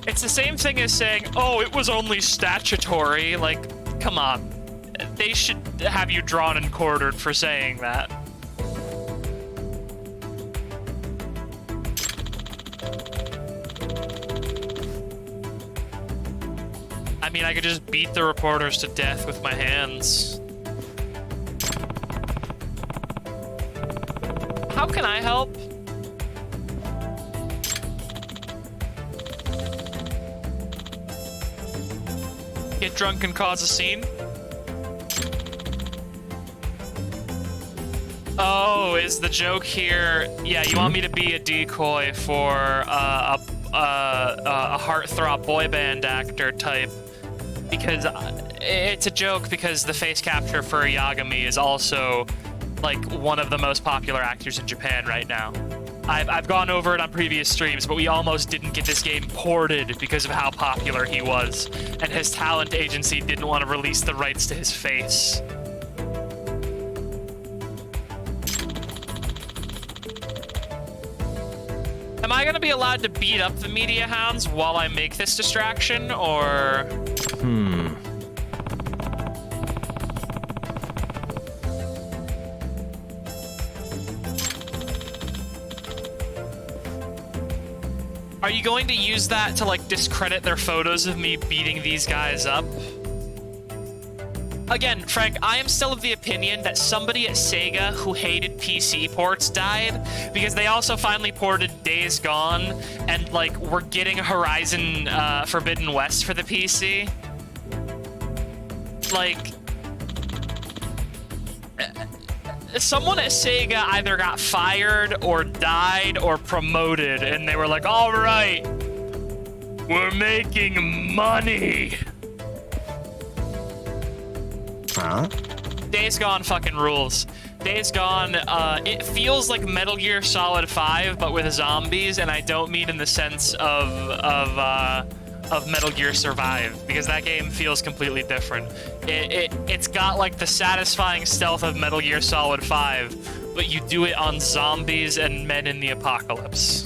It's the same thing as saying, oh, it was only statutory. Like, come on. They should have you drawn and quartered for saying that. I mean, I could just beat the reporters to death with my hands. How can I help? Get drunk and cause a scene? Oh, is the joke here? Yeah, you want me to be a decoy for a heartthrob boy band actor type? Because it's a joke because the face capture for Yagami is also like one of the most popular actors in Japan right now. I've gone over it on previous streams, but we almost didn't get this game ported because of how popular he was, and his talent agency didn't want to release the rights to his face. am I gonna be allowed to beat up the media hounds while I make this distraction, or? Are you going to use that to, like, discredit their photos of me beating these guys up? Again, Frank, I am still of the opinion that somebody at Sega who hated PC ports died, because they also finally ported Days Gone, and, like, we're getting Horizon Forbidden West for the PC. Like, someone at Sega either got fired or died or promoted, and they were like, all right, we're making money. Huh? Days Gone fucking rules. Days Gone, it feels like Metal Gear Solid 5, but with zombies, and I don't mean in the sense of Metal Gear Survive, because that game feels completely different. It's got, like, the satisfying stealth of Metal Gear Solid 5, but you do it on zombies and men in the apocalypse.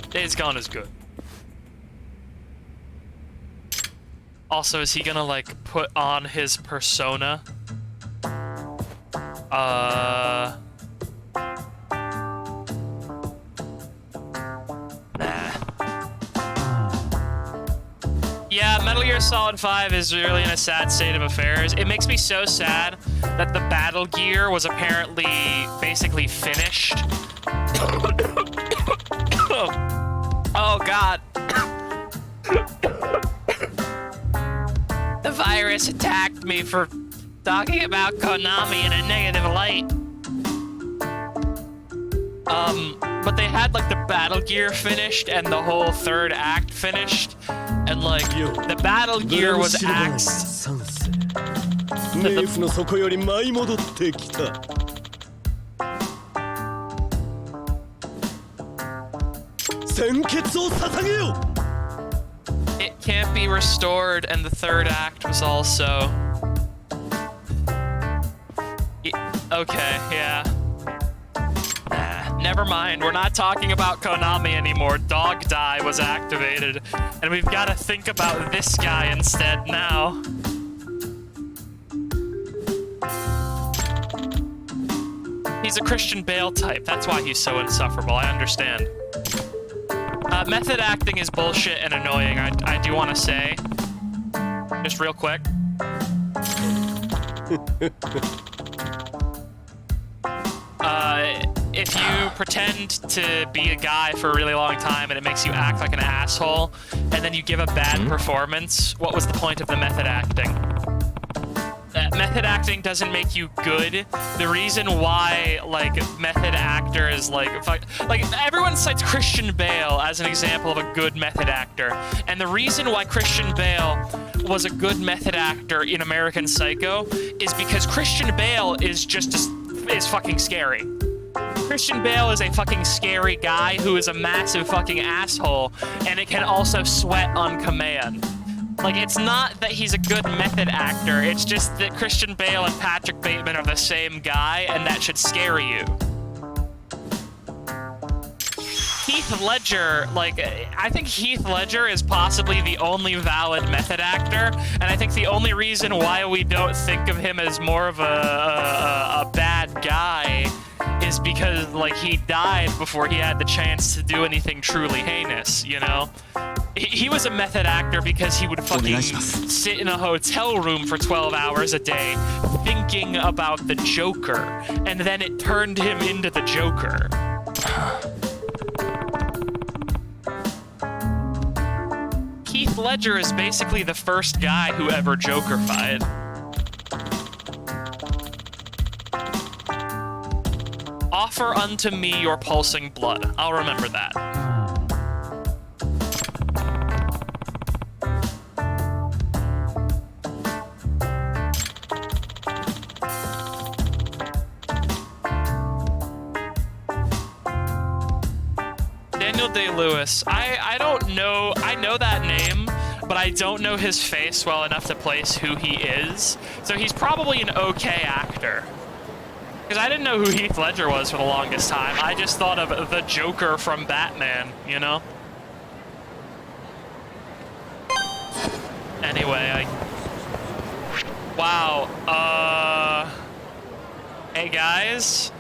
Days Gone is good. Also, is he gonna, like, put on his persona? Yeah, Metal Gear Solid 5 is really in a sad state of affairs. It makes me so sad that the Battle Gear was apparently basically finished. Oh, God. The virus attacked me for talking about Konami in a negative light. But they had, like, the Battle Gear finished and the whole third act finished. And, like, the Battle Gear was axed. It can't be restored, and the third act was also... Okay, yeah. Never mind, we're not talking about Konami anymore. Dog Die was activated, and we've got to think about this guy instead now. He's a Christian Bale type, that's why he's so insufferable, I understand. Method acting is bullshit and annoying, I do want to say. Just real quick. If you pretend to be a guy for a really long time and it makes you act like an asshole, and then you give a bad performance, what was the point of the method acting? Method acting doesn't make you good. The reason why, like, method actors, like everyone cites Christian Bale as an example of a good method actor. And the reason why Christian Bale was a good method actor in American Psycho is because Christian Bale is is fucking scary. Christian Bale is a fucking scary guy who is a massive fucking asshole, and it can also sweat on command. Like, it's not that he's a good method actor, it's just that Christian Bale and Patrick Bateman are the same guy, and that should scare you. Heath Ledger, like, I think Heath Ledger is possibly the only valid method actor, and I think the only reason why we don't think of him as more of a bad guy is because, like, he died before he had the chance to do anything truly heinous, you know? He was a method actor because he would fucking sit in a hotel room for 12 hours a day thinking about the Joker, and then it turned him into the Joker. Heath Ledger is basically the first guy who ever Joker-fied. Offer unto me your pulsing blood. I'll remember that. Daniel Day-Lewis. I don't know. I know that name. but I don't know his face well enough to place who he is. So he's probably an okay actor. Because I didn't know who Heath Ledger was for the longest time. I just thought of the Joker from Batman, you know? Anyway, wow, hey guys.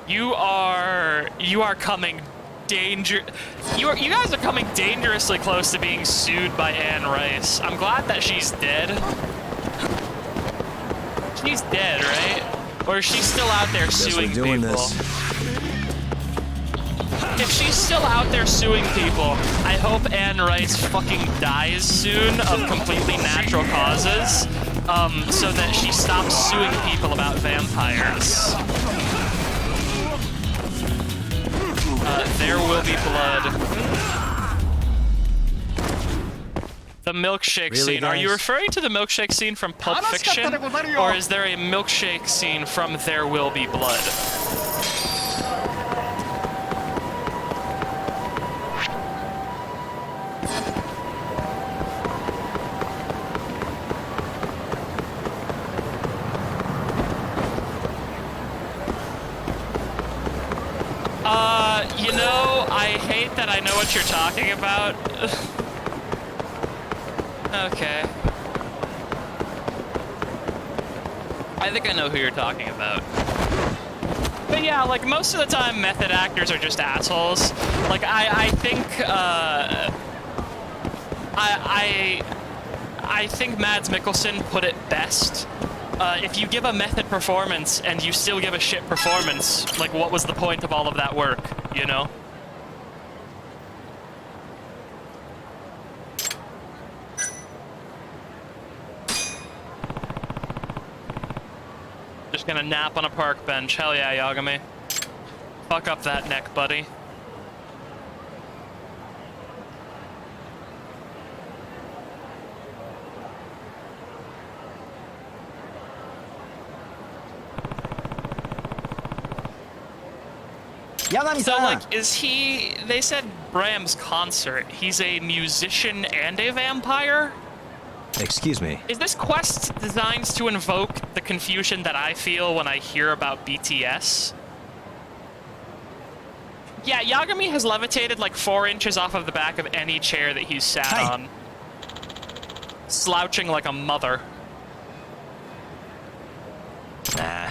You are coming you guys are coming dangerously close to being sued by Anne Rice. I'm glad that she's dead. She's dead, right? Or is she still out there suing we're doing people? this. If she's still out there suing people, I hope Anne Rice fucking dies soon of completely natural causes, so that she stops suing people about vampires. There will be blood. The milkshake Really, scene. Are you guys? referring to the milkshake scene from Pulp Fiction? Or is there a milkshake scene from There Will Be Blood? You know, I hate that I know what you're talking about. Okay. I think I know who you're talking about. But yeah, like, most of the time, method actors are just assholes. Like, I think, I think Mads Mikkelsen put it best. If you give a method performance and you still give a shit performance, like, what was the point of all of that work, you know? Just gonna nap on a park bench. Hell yeah, Yagami. Fuck up that neck, buddy. So, like, is he... They said Bram's concert. He's a musician and a vampire? Excuse me. Is this quest designed to invoke the confusion that I feel when I hear about BTS? Yeah, Yagami has levitated like 4 inches off of the back of any chair that he's sat on. Slouching like a mother. Nah.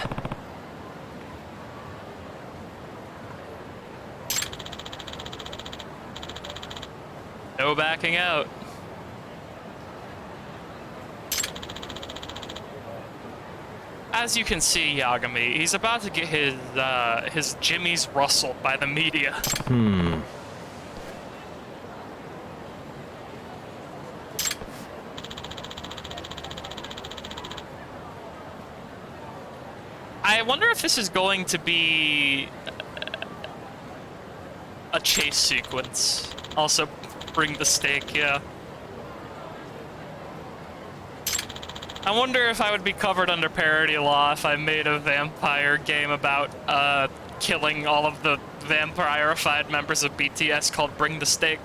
No backing out. As you can see, Yagami, he's about to get his jimmies rustled by the media. I wonder if this is going to be a chase sequence. Also, bring the steak, yeah. I wonder if I would be covered under parody law if I made a vampire game about killing all of the vampirified members of BTS called Bring the Steak.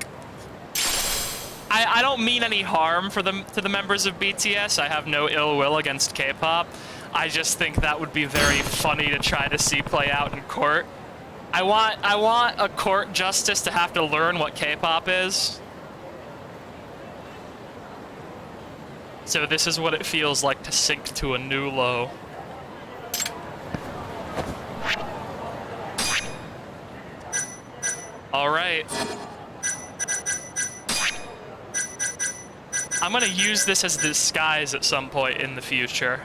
I don't mean any harm to the members of BTS. I have no ill will against K-pop. I just think that would be very funny to try to see play out in court. I want a court justice to have to learn what K-pop is. So this is what it feels like to sink to a new low. All right. I'm gonna use this as a disguise at some point in the future.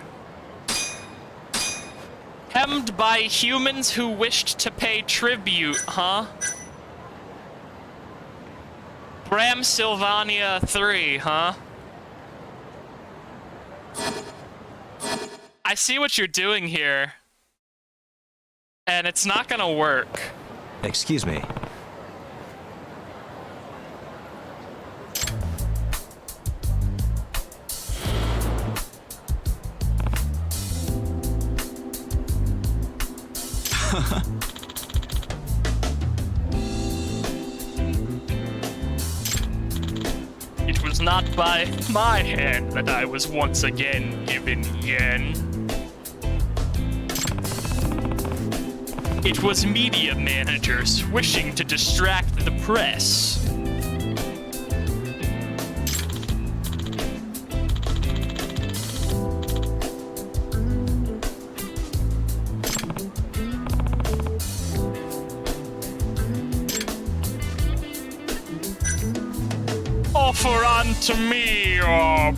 Hemmed by humans who wished to pay tribute, huh? Bram Sylvania 3, huh? I see what you're doing here. And it's not gonna work. Excuse me. not by my hand that I was once again given yen. It was media managers wishing to distract the press. Offer unto me your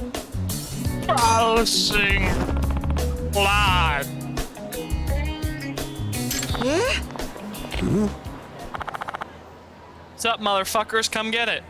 pulsing blood. What's up, motherfuckers? Come get it.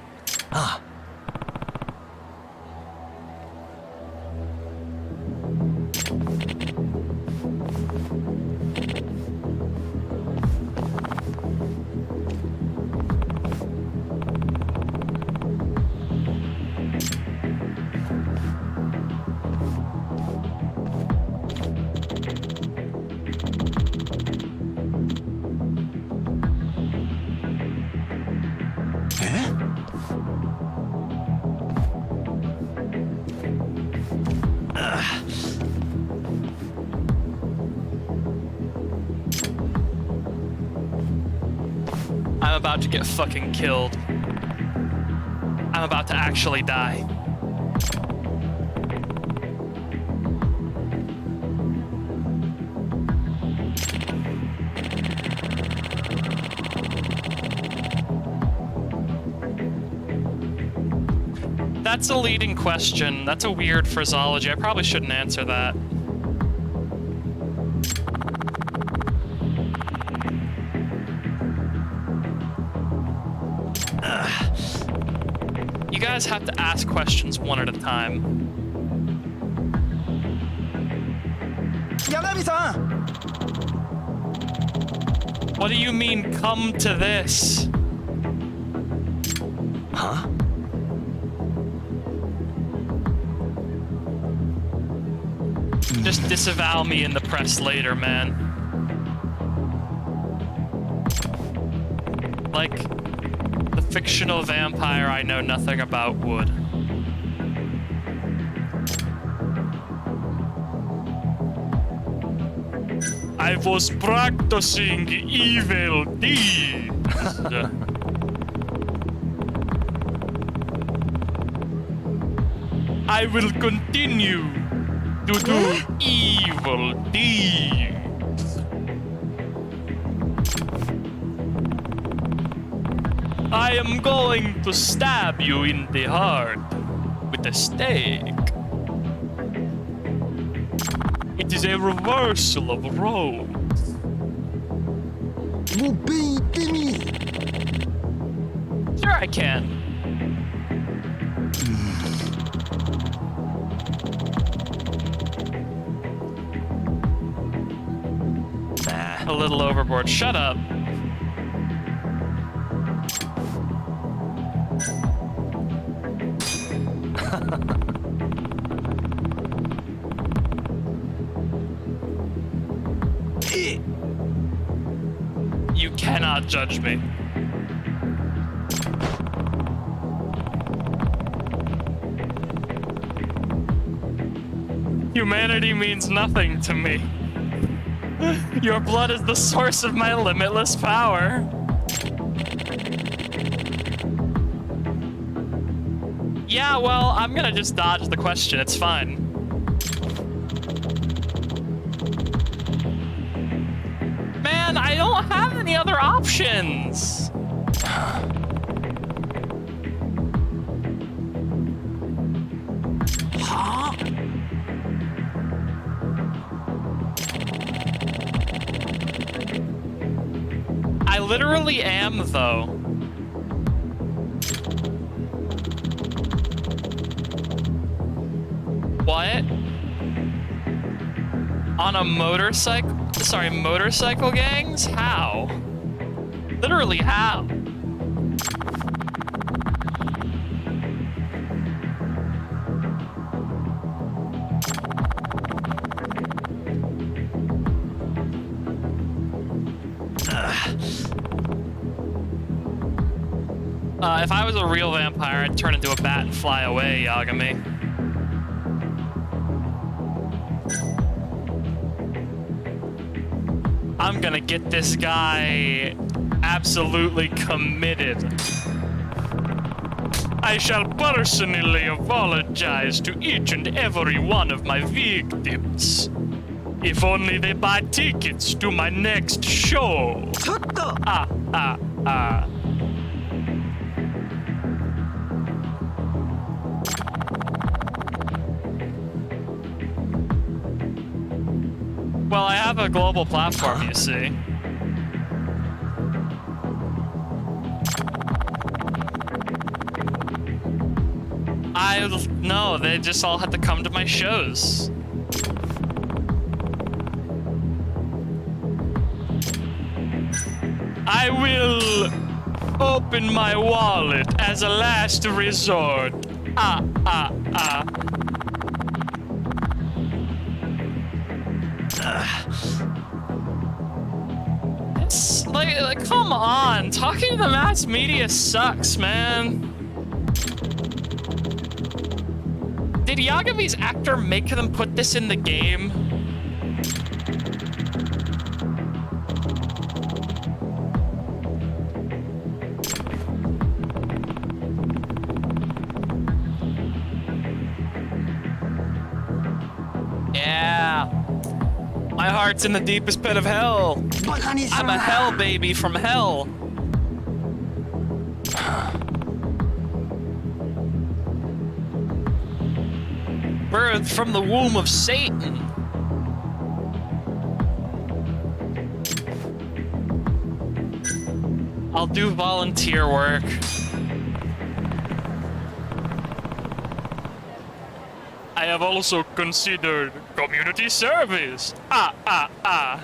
I'm about to get fucking killed. I'm about to actually die. That's a leading question. That's a weird phraseology. I probably shouldn't answer that. You guys have to ask questions one at a time. Yanami-san! What do you mean, come to this? Huh? Just disavow me in the press later, man. Like, the fictional vampire I know nothing about would. I was practicing evil deeds. I will continue to do evil deeds. I am going to stab you in the heart with a stake. It is a reversal of roles. Sure I can. A little overboard. Shut up. You cannot judge me. Humanity means nothing to me. Your blood is the source of my limitless power. Yeah, well, I'm gonna just dodge the question. It's fine. Man, I don't have any other options. I literally am, though. What? On a motorcycle? Sorry, motorcycle gangs? How? Literally, how? if I was a real vampire, I'd turn into a bat and fly away, Yagami. I'm gonna get this guy absolutely committed. I shall personally apologize to each and every one of my victims. If only they buy tickets to my next show. Ah, ah, ah. Well, I have a global platform, you see. No, they just all had to come to my shows. I will open my wallet as a last resort. Ah, ah, ah. It's like, come on. Talking to the mass media sucks, man. Did Yagami's actor make them put this in the game? Yeah. My heart's in the deepest pit of hell. I'm a hell baby from hell. Birthed from the womb of Satan. I'll do volunteer work. I have also considered community service. Ah, ah, ah.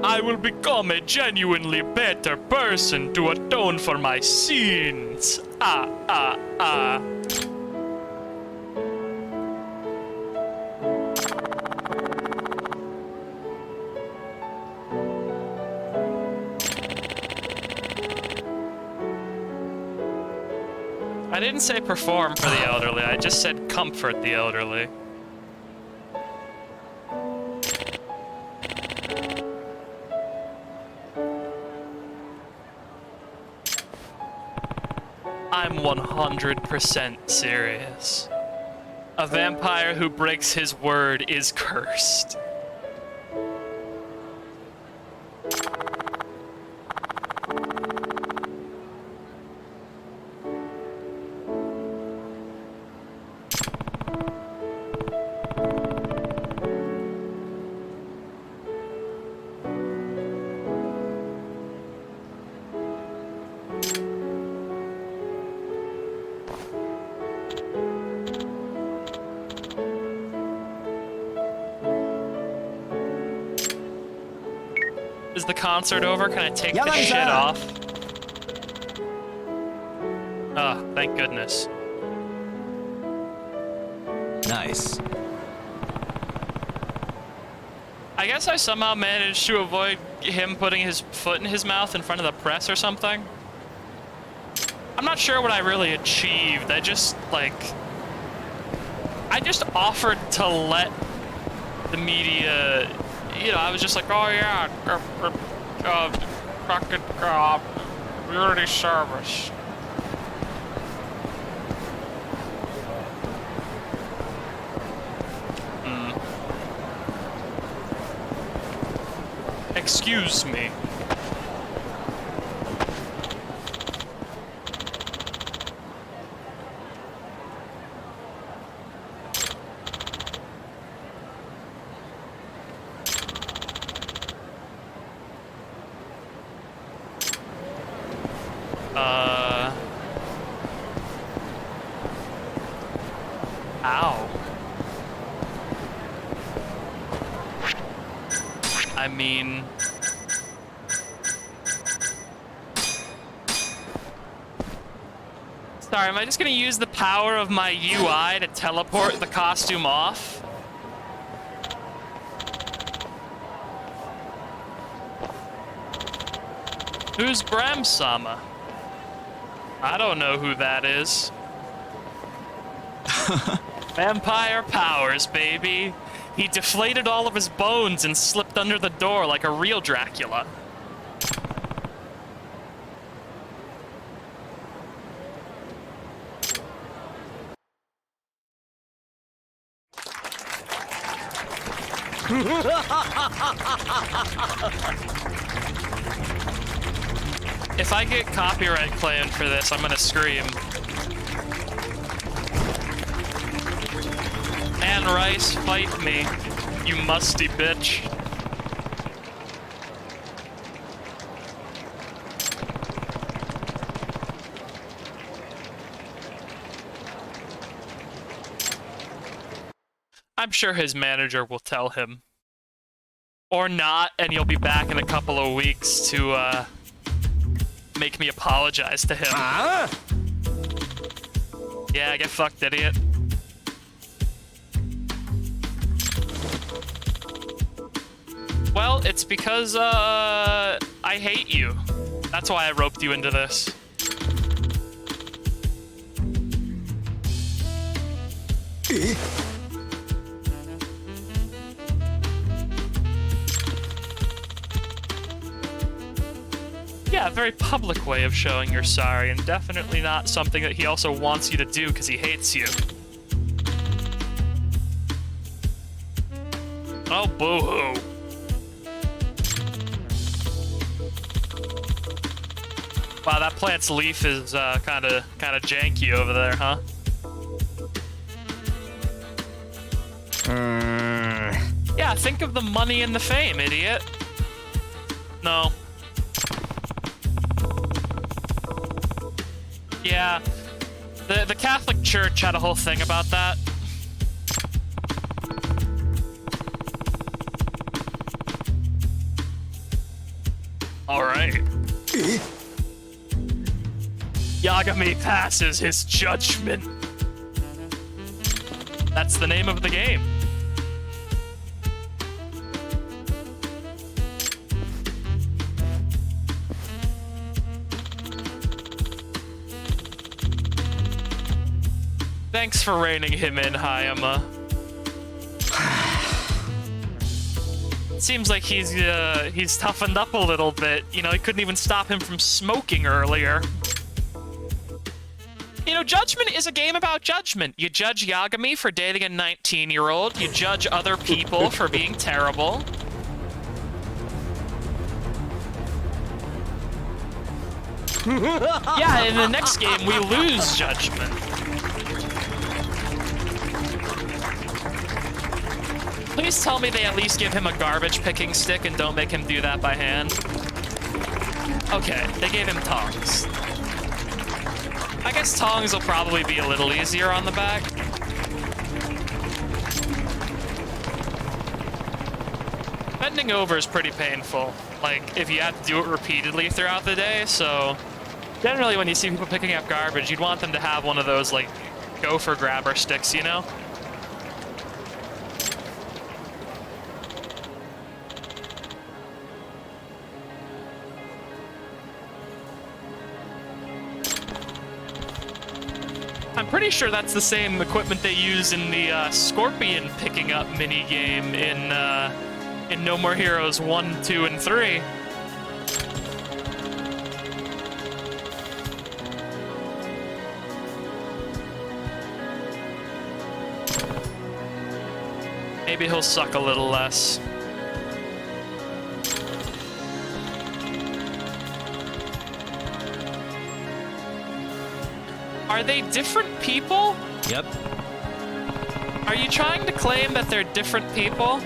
I will become a genuinely better person to atone for my sins. Ah, ah, ah. I didn't say perform for the elderly, I just said comfort the elderly. I'm 100% serious. A vampire who breaks his word is cursed. Is the concert over? Can I take the shit off? Oh, thank goodness. Nice. I guess I somehow managed to avoid him putting his foot in his mouth in front of the press or something. I'm not sure what I really achieved. I just offered to let the media, you know, I was just like, oh yeah, fucking community service. Excuse me. Ow. I mean... Sorry, am I just gonna use the power of my UI to teleport the costume off? Who's Bram-sama? I don't know who that is. Vampire powers, baby. He deflated all of his bones and slipped under the door like a real Dracula. If I get copyright claimed for this, I'm gonna scream. Anne Rice, fight me, you musty bitch. I'm sure his manager will tell him. Or not, and you'll be back in a couple of weeks to, make me apologize to him. Yeah, get fucked, idiot. Well, it's because, I hate you. That's why I roped you into this. Yeah, a very public way of showing you're sorry, and definitely not something that he also wants you to do because he hates you. Oh, boo-hoo. Wow, that plant's leaf is kind of janky over there, huh? Yeah, think of the money and the fame, idiot. No. Yeah, the Catholic Church had a whole thing about that. All right. Yagami passes his judgment. That's the name of the game. Thanks for reining him in, Hayama. Seems like he's toughened up a little bit. You know, he couldn't even stop him from smoking earlier. You know, Judgment is a game about judgment. You judge Yagami for dating a 19-year-old. You judge other people for being terrible. Yeah, in the next game, we lose Judgment. Please tell me they at least give him a garbage picking stick and don't make him do that by hand. Okay, they gave him tongs. I guess tongs will probably be a little easier on the back. Bending over is pretty painful, like if you have to do it repeatedly throughout the day, so generally when you see people picking up garbage, you'd want them to have one of those like gopher grabber sticks, you know? I'm pretty sure that's the same equipment they use in the Scorpion picking up minigame in No More Heroes 1, 2, and 3. Maybe he'll suck a little less. Are they different people? Yep. Are you trying to claim that they're different people?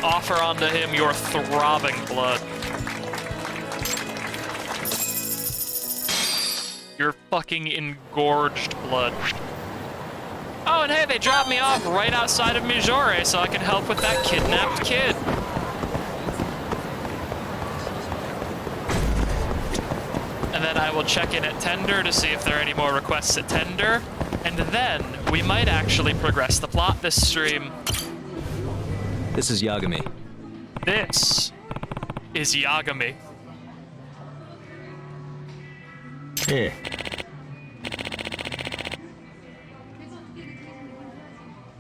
Offer unto him your throbbing blood. your fucking engorged blood. Oh, and hey, they dropped me off right outside of Mijore so I can help with that kidnapped kid. And then I will check in at Tender to see if there are any more requests at Tender. And then we might actually progress the plot this stream. This is Yagami. This is Yagami. ええ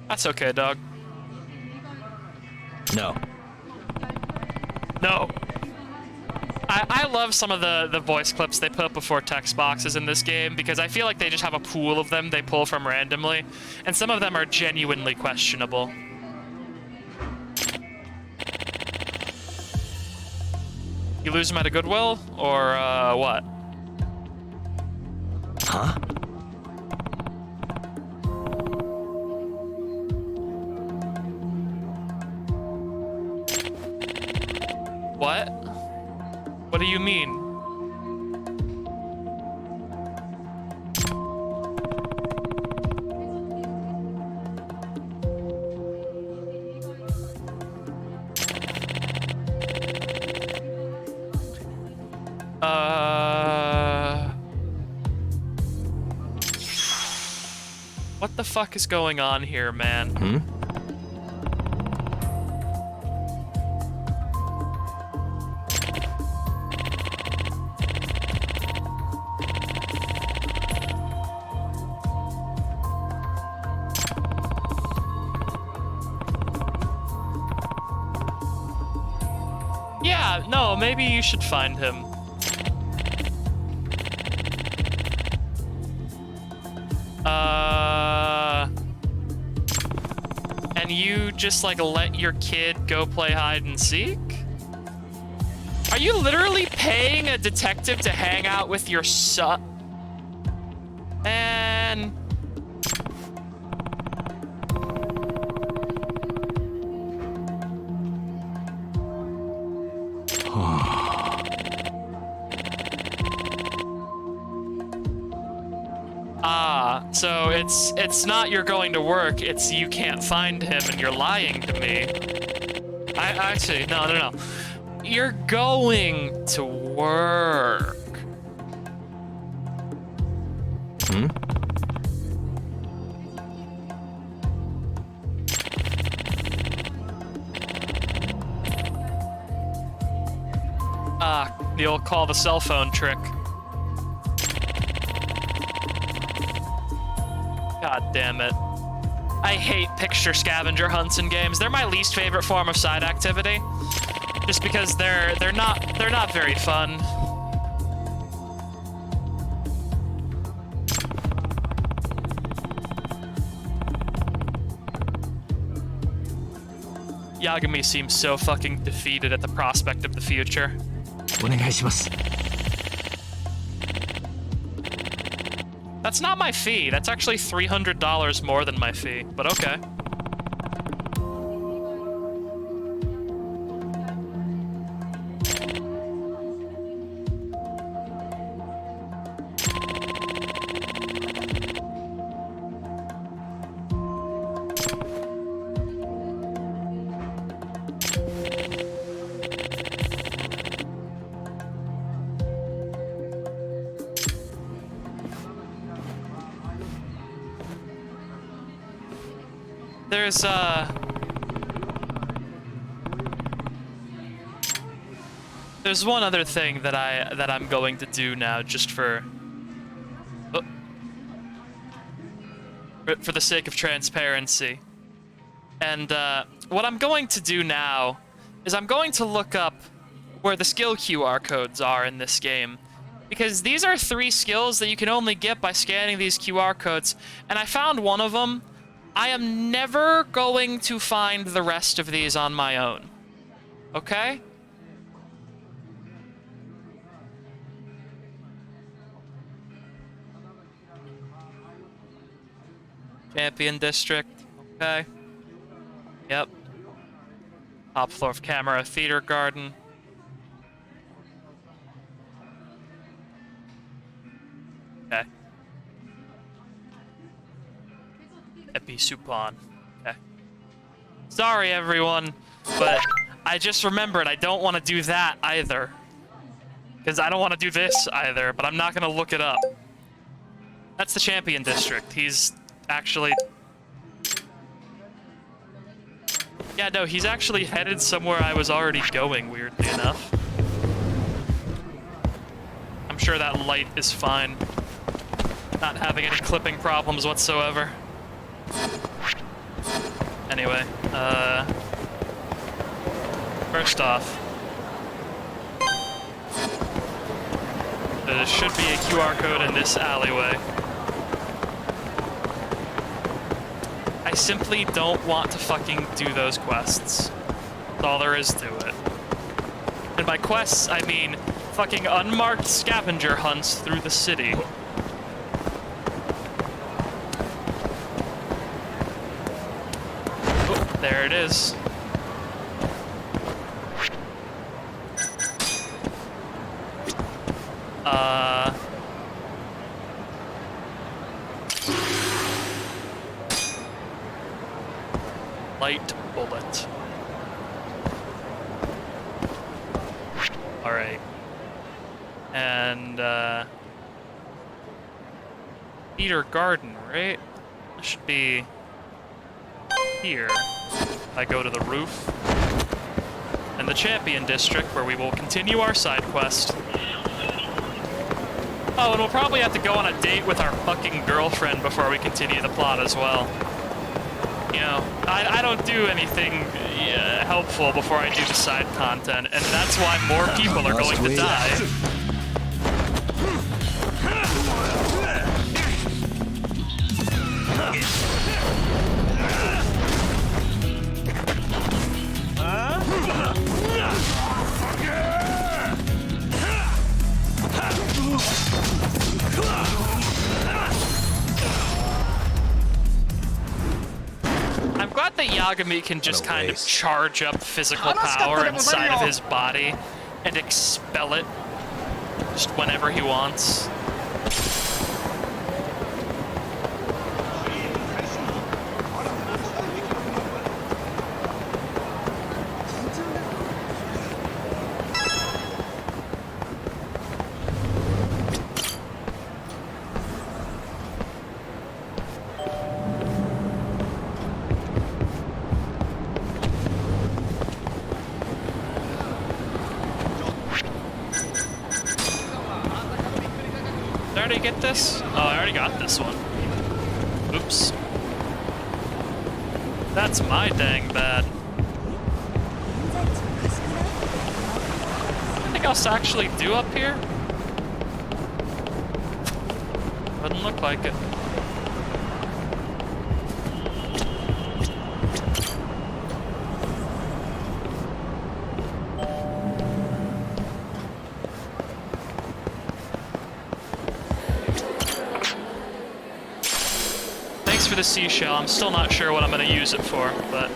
That's okay, dog. No. No. I love some of the voice clips they put before text boxes in this game because I feel like they just have a pool of them they pull from randomly, and some of them are genuinely questionable. You lose them at a Goodwill, or what? Huh? What? What do you mean? What the fuck is going on here, man? Yeah, no, maybe you should find him. And you just like let your kid go play hide and seek? Are you literally paying a detective to hang out with your son? Man. So it's not you're going to work, it's you can't find him and you're lying to me. I actually, no. You're going to work. The old call the cell phone trick. God damn it. I hate picture scavenger hunts in games. They're my least favorite form of side activity. Just because they're not very fun. Yagami seems so fucking defeated at the prospect of the future. お願いします That's not my fee. That's actually $300 more than my fee, but okay. There's one other thing that I'm going to do now, just for the sake of transparency. And what I'm going to do now is I'm going to look up where the skill QR codes are in this game. Because these are 3 skills that you can only get by scanning these QR codes, and I found one of them. I am never going to find the rest of these on my own. Okay? Champion District. Okay. Yep. Top floor of Camera Theater Garden. Okay. Episupon. Okay. Sorry, everyone, but I just remembered I don't want to do that either. Because I don't want to do this either, but I'm not going to look it up. That's the Champion District. He's actually... Yeah, no, he's actually headed somewhere I was already going, weirdly enough. I'm sure that light is fine. Not having any clipping problems whatsoever. Anyway, first off, there should be a QR code in this alleyway. I simply don't want to fucking do those quests. That's all there is to it. And by quests, I mean fucking unmarked scavenger hunts through the city. Oh, there it is. Light bullet. Alright. And, Peter Garden, right? It should be here. I go to the roof. And the Champion District, where we will continue our side quest. Oh, and we'll probably have to go on a date with our fucking girlfriend before we continue the plot as well. You know, I don't do anything helpful before I do the side content, and that's why more people are going to die. I'm glad that Yagami can just kind of charge up physical power inside of his body and expel it just whenever he wants. Did I already get this? Oh, I already got this one. Oops. That's my dang bad. Anything else to actually do up here? Doesn't look like it. For the seashell, I'm still not sure what I'm going to use it for, but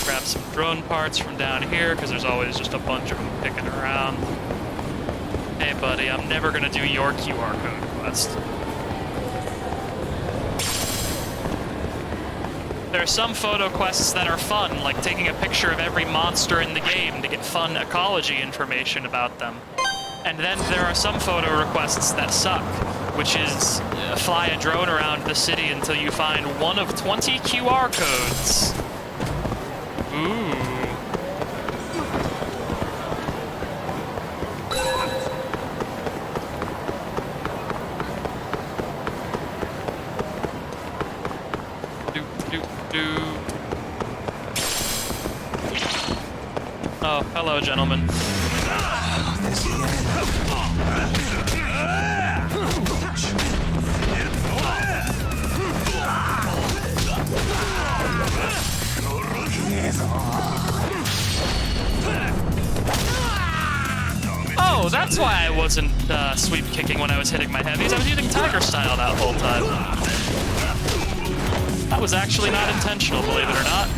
grab some drone parts from down here because there's always just a bunch of them picking around. Hey buddy, I'm never going to do your QR code quest. There are some photo quests that are fun, like taking a picture of every monster in the game to get fun ecology information about them. And then there are some photo requests that suck, which is fly a drone around the city until you find one of 20 QR codes. Ooh. Oh, hello, gentlemen. Oh, that's why I wasn't sweep kicking when I was hitting my heavies. I was using Tiger Style that whole time. That was actually not intentional, believe it or not.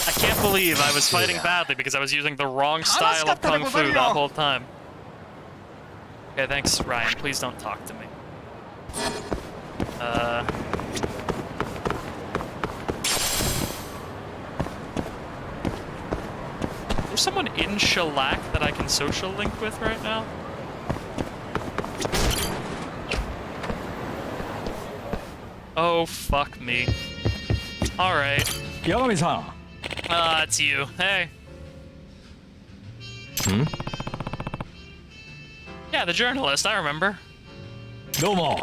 I can't believe I was fighting badly because I was using the wrong style of kung fu that whole time. Okay, thanks, Ryan. Please don't talk to me. There's someone in Shellac that I can social link with right now? Oh, fuck me. Alright. 八神さん It's you. Hey. Yeah, the journalist, I remember. どうも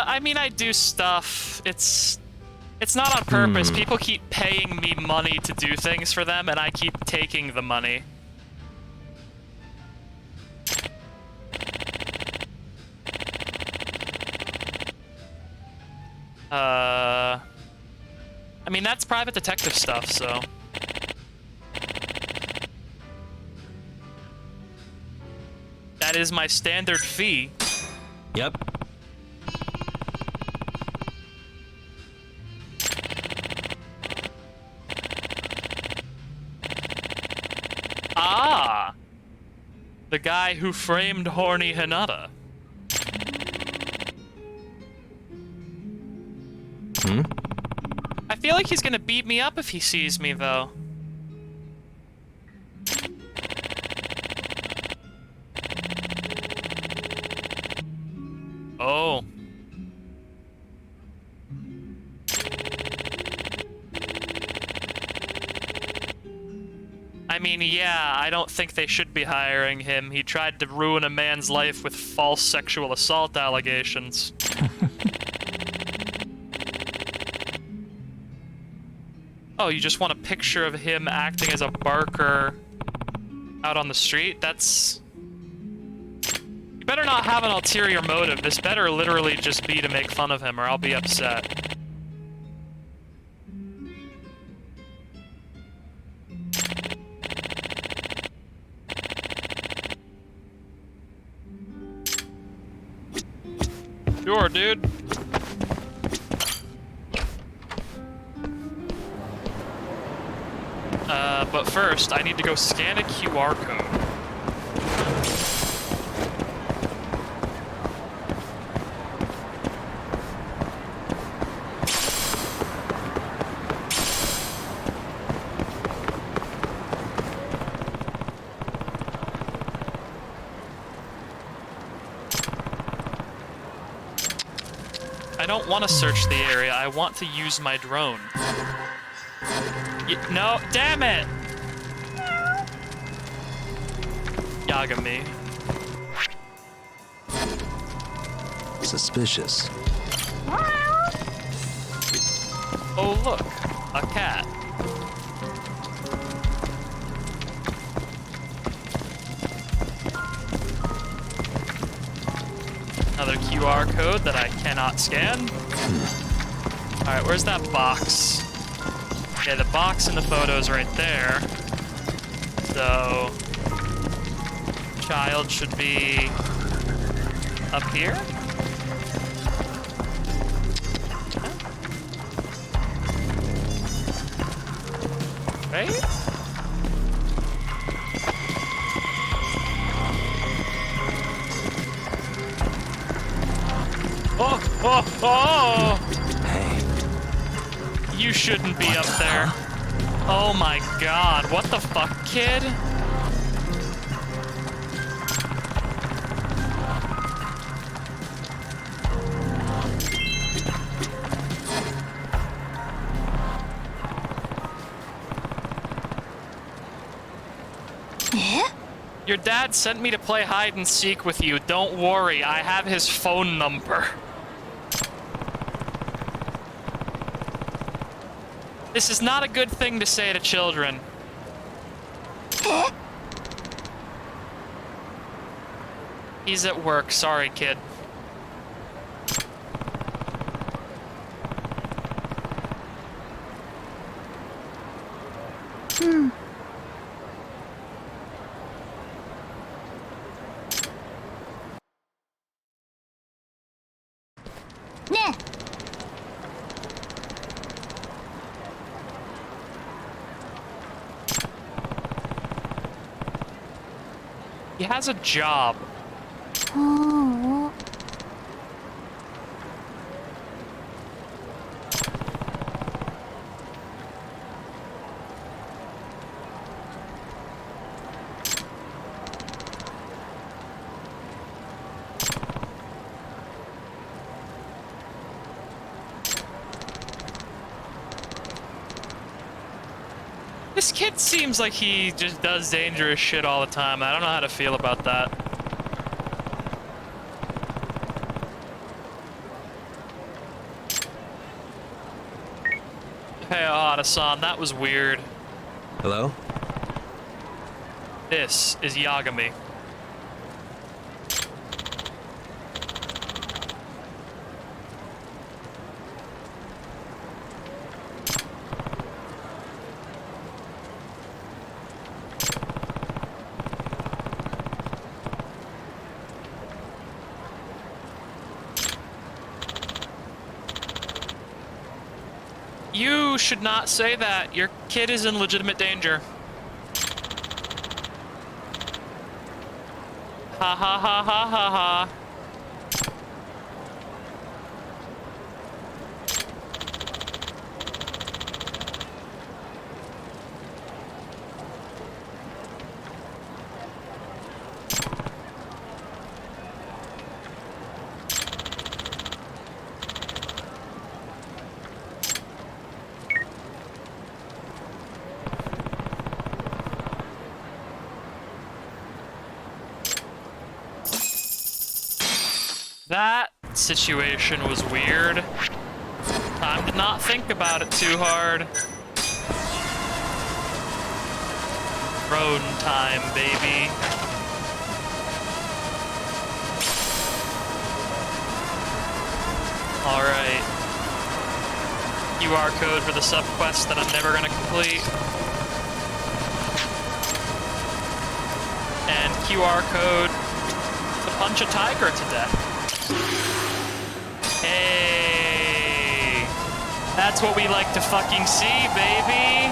I mean, I do stuff. It's not on purpose. People keep paying me money to do things for them, and I keep taking the money. I mean, that's private detective stuff, so... That is my standard fee. Yep. Ah! The guy who framed Horny Hinata. I feel like he's gonna beat me up if he sees me, though. Oh. I mean, yeah, I don't think they should be hiring him. He tried to ruin a man's life with false sexual assault allegations. Oh, you just want a picture of him acting as a barker out on the street? That's... You better not have an ulterior motive. This better literally just be to make fun of him, or I'll be upset. Sure, dude. But first, I need to go scan a QR code. I don't want to search the area, I want to use my drone. No, damn it! Yagami. Suspicious. Oh look, a cat. Another QR code that I cannot scan. Alright, where's that box? Okay, the box in the photo's right there. So... Child should be... up here? Right? Oh, oh, oh! Hey. You shouldn't be up there. Oh my god, what the fuck, kid? Your dad sent me to play hide and seek with you. Don't worry, I have his phone number. This is not a good thing to say to children. He's at work. Sorry, kid. ね He has a job. え。は This kid seems like he just does dangerous shit all the time. I don't know how to feel about that. Hey, Ohata-san, that was weird. Hello? This is Yagami. You should not say that. Your kid is in legitimate danger. Ha ha ha ha ha ha. That situation was weird. Time to not think about it too hard. Road time, baby. Alright. QR code for the sub-quest that I'm never gonna complete. And QR code to punch a tiger to death. Hey, that's what we like to fucking see, baby.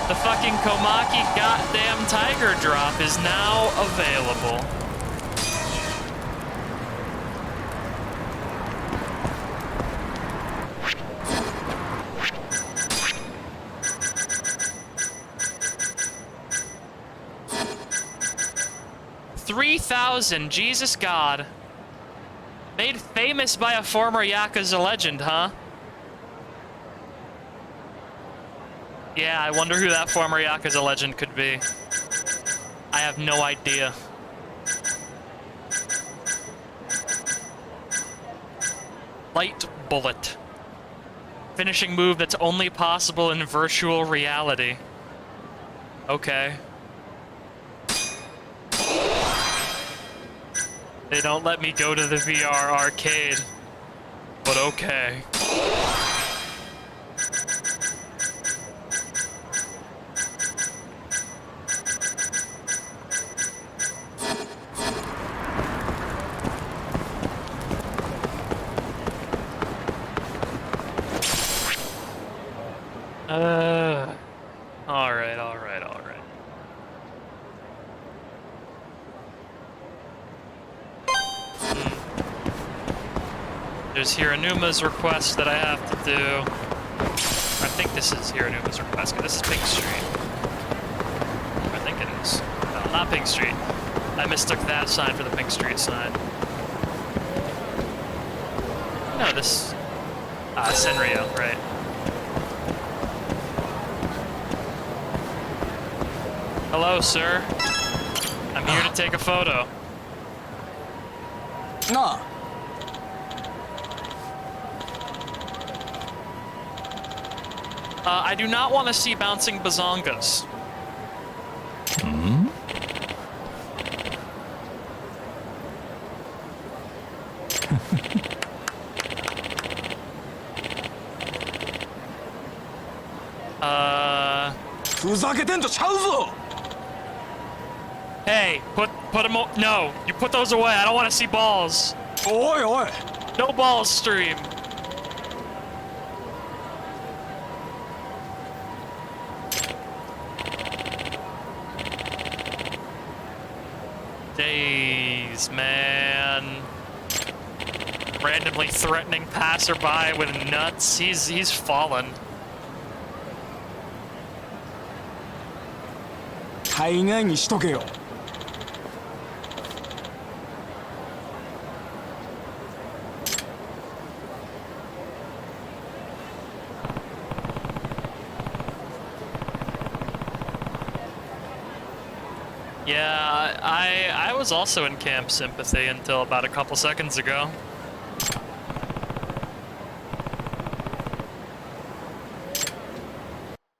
The fucking Komaki goddamn tiger drop is now available. $3,000, Jesus God. Made famous by a former Yakuza legend, huh? Yeah, I wonder who that former Yakuza legend could be. I have no idea. Light bullet. Finishing move that's only possible in virtual reality. Okay. They don't let me go to the VR arcade, but okay. Alright. There's Hiranuma's request that I have to do. I think this is Hiranuma's request, because this is Pink Street. I think it is. No, not Pink Street. I mistook that sign for the Pink Street sign. No, this... Senryo, right. Hello, sir. I'm here to take a photo. No. I do not want to see bouncing bazongas. Hey, put them. No, you put those away. I don't want to see balls. おいおい No ball stream. Days, man. Randomly threatening passerby with nuts. He's fallen. 大概にしとけよ。Yeah, I was also in Camp Sympathy until about a couple seconds ago.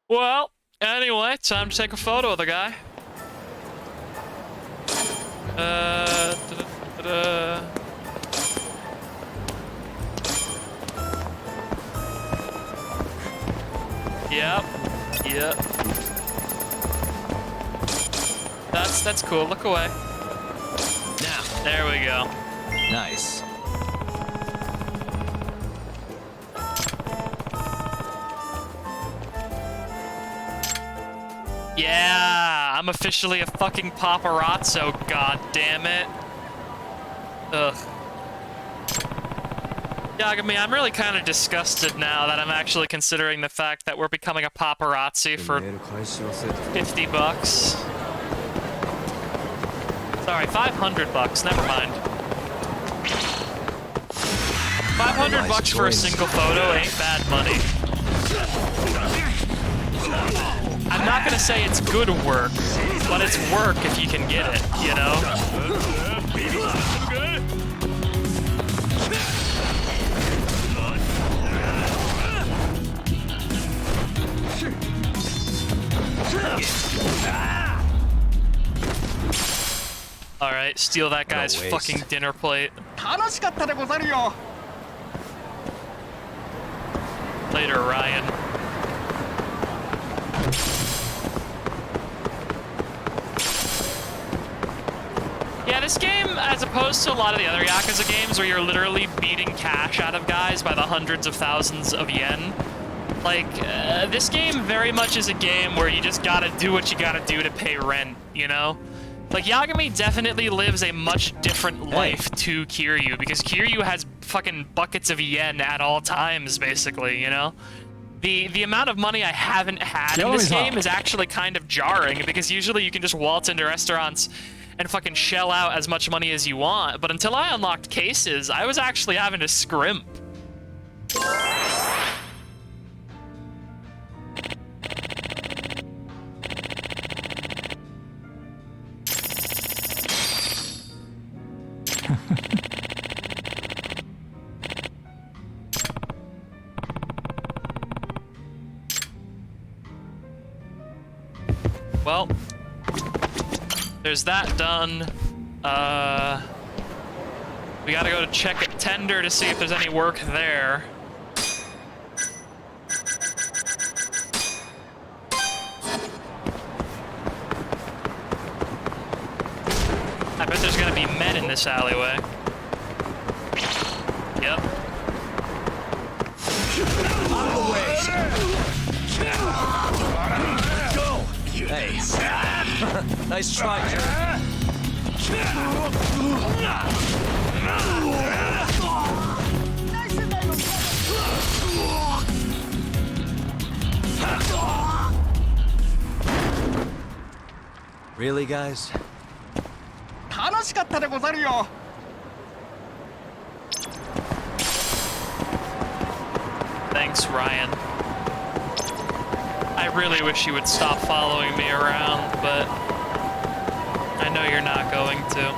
Well, anyway, time to take a photo of the guy. Da-da-da-da. Yep. That's cool. Look away. Now. There we go. Nice. Yeah, I'm officially a fucking paparazzo, god damn it. Ugh. Yagami, I'm really kind of disgusted now that I'm actually considering the fact that we're becoming a paparazzi for 50 bucks. Sorry, 500 bucks, never mind. 500 bucks for a single photo ain't bad money. I'm not gonna say it's good work, but it's work if you can get it, you know? Alright, steal that guy's fucking dinner plate. 楽しかったでござるよ。 Later, Ryan. Yeah, this game, as opposed to a lot of the other Yakuza games where you're literally beating cash out of guys by the hundreds of thousands of yen, like, this game very much is a game where you just gotta do what you gotta do to pay rent, you know? Like, Yagami definitely lives a much different life to Kiryu, because Kiryu has fucking buckets of yen at all times, basically, you know? The amount of money I haven't had in this game is actually kind of jarring, because usually you can just waltz into restaurants and fucking shell out as much money as you want, but until I unlocked cases, I was actually having to scrimp. Well, there's that done. We gotta go to check at Tender to see if there's any work there. I bet there's gonna be men in this alleyway. Yep. Hey. Nice try, Jerry. Really, guys? 楽しかったでござるよ。 Thanks, Ryan. I really wish you would stop following me around, but I know you're not going to.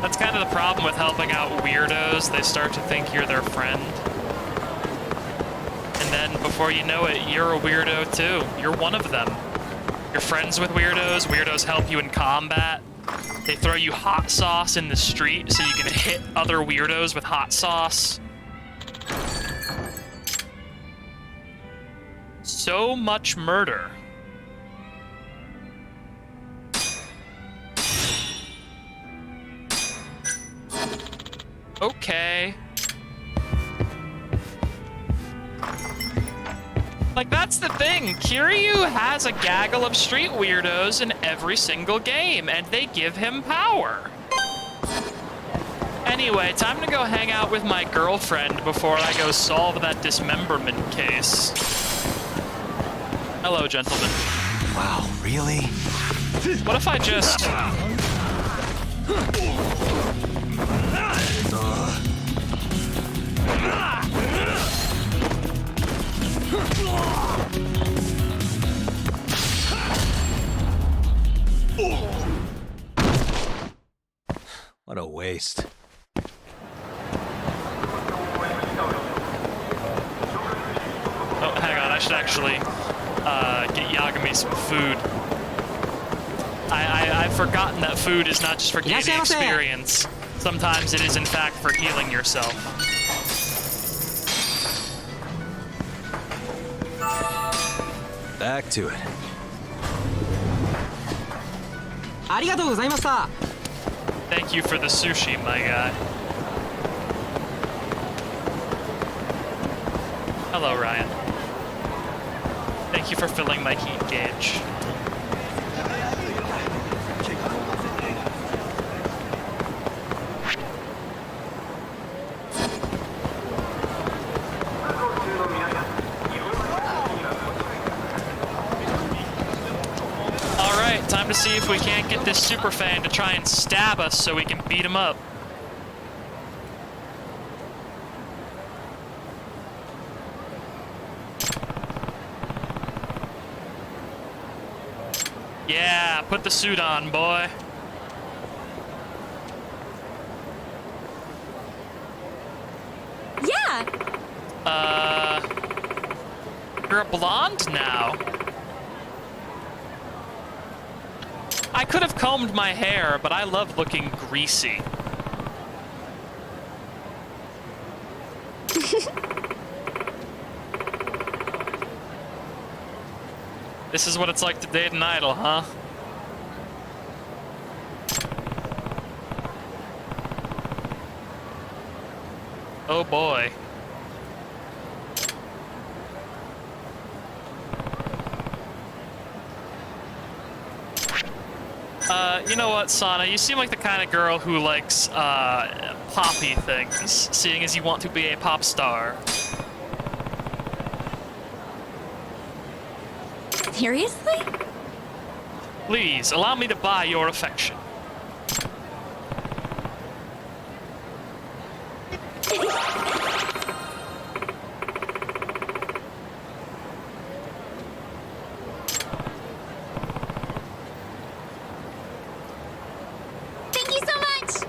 That's kind of the problem with helping out weirdos. They start to think you're their friend. And then before you know it, you're a weirdo too. You're one of them. You're friends with weirdos. Weirdos help you in combat. They throw you hot sauce in the street so you can hit other weirdos with hot sauce. So much murder. Okay. Like, that's the thing. Kiryu has a gaggle of street weirdos in every single game, and they give him power. Anyway, time to go hang out with my girlfriend before I go solve that dismemberment case. Hello, gentlemen. Wow, really? What if I just... What a waste. Oh, hang on, I should actually get Yagami some food. I've forgotten that food is not just for gaining experience. Sometimes it is, in fact, for healing yourself. Back to it. Thank you for the sushi, my guy. Hello, Ryan. Thank you for filling my heat gauge. Alright, time to see if we can't get this super fan to try and stab us so we can beat him up. Yeah, put the suit on, boy. Yeah. You're a blonde now. I could have combed my hair, but I love looking greasy. This is what it's like to date an idol, huh? Oh boy. You know what, Sana? You seem like the kind of girl who likes, poppy things, seeing as you want to be a pop star. Seriously? Please, allow me to buy your affection. Thank you so much.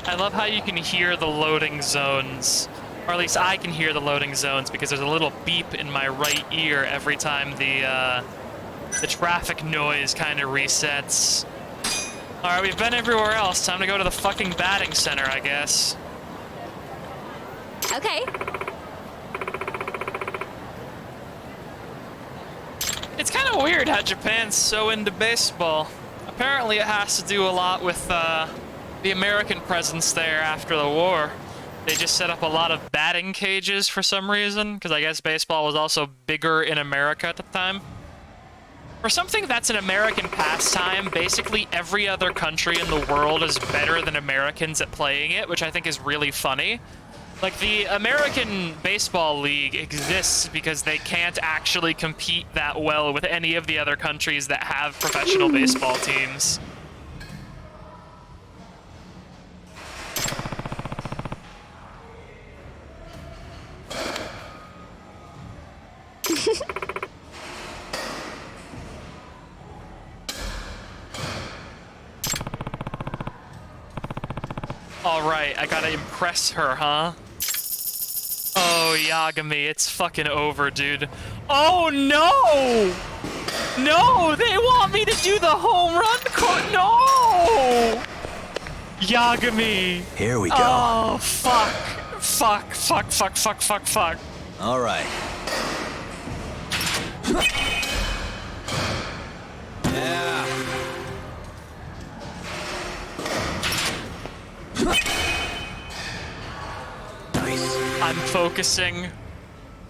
I love how you can hear the loading zones, or at least I can hear the loading zones because there's a little beep in my right ear every time the traffic noise kind of resets. All right, we've been everywhere else. Time to go to the fucking batting center, I guess. Okay. It's kind of weird how Japan's so into baseball. Apparently it has to do a lot with the American presence there after the war. They just set up a lot of batting cages for some reason, because I guess baseball was also bigger in America at the time. For something that's an American pastime, basically every other country in the world is better than Americans at playing it, which I think is really funny. Like, the American Baseball League exists because they can't actually compete that well with any of the other countries that have professional baseball teams. Alright, I gotta impress her, huh? Oh, Yagami, it's fucking over, dude. Oh, no! No, they want me to do the home run no! Yagami! Here we go. Oh, fuck. Fuck. All right. Yeah. Nice. I'm focusing.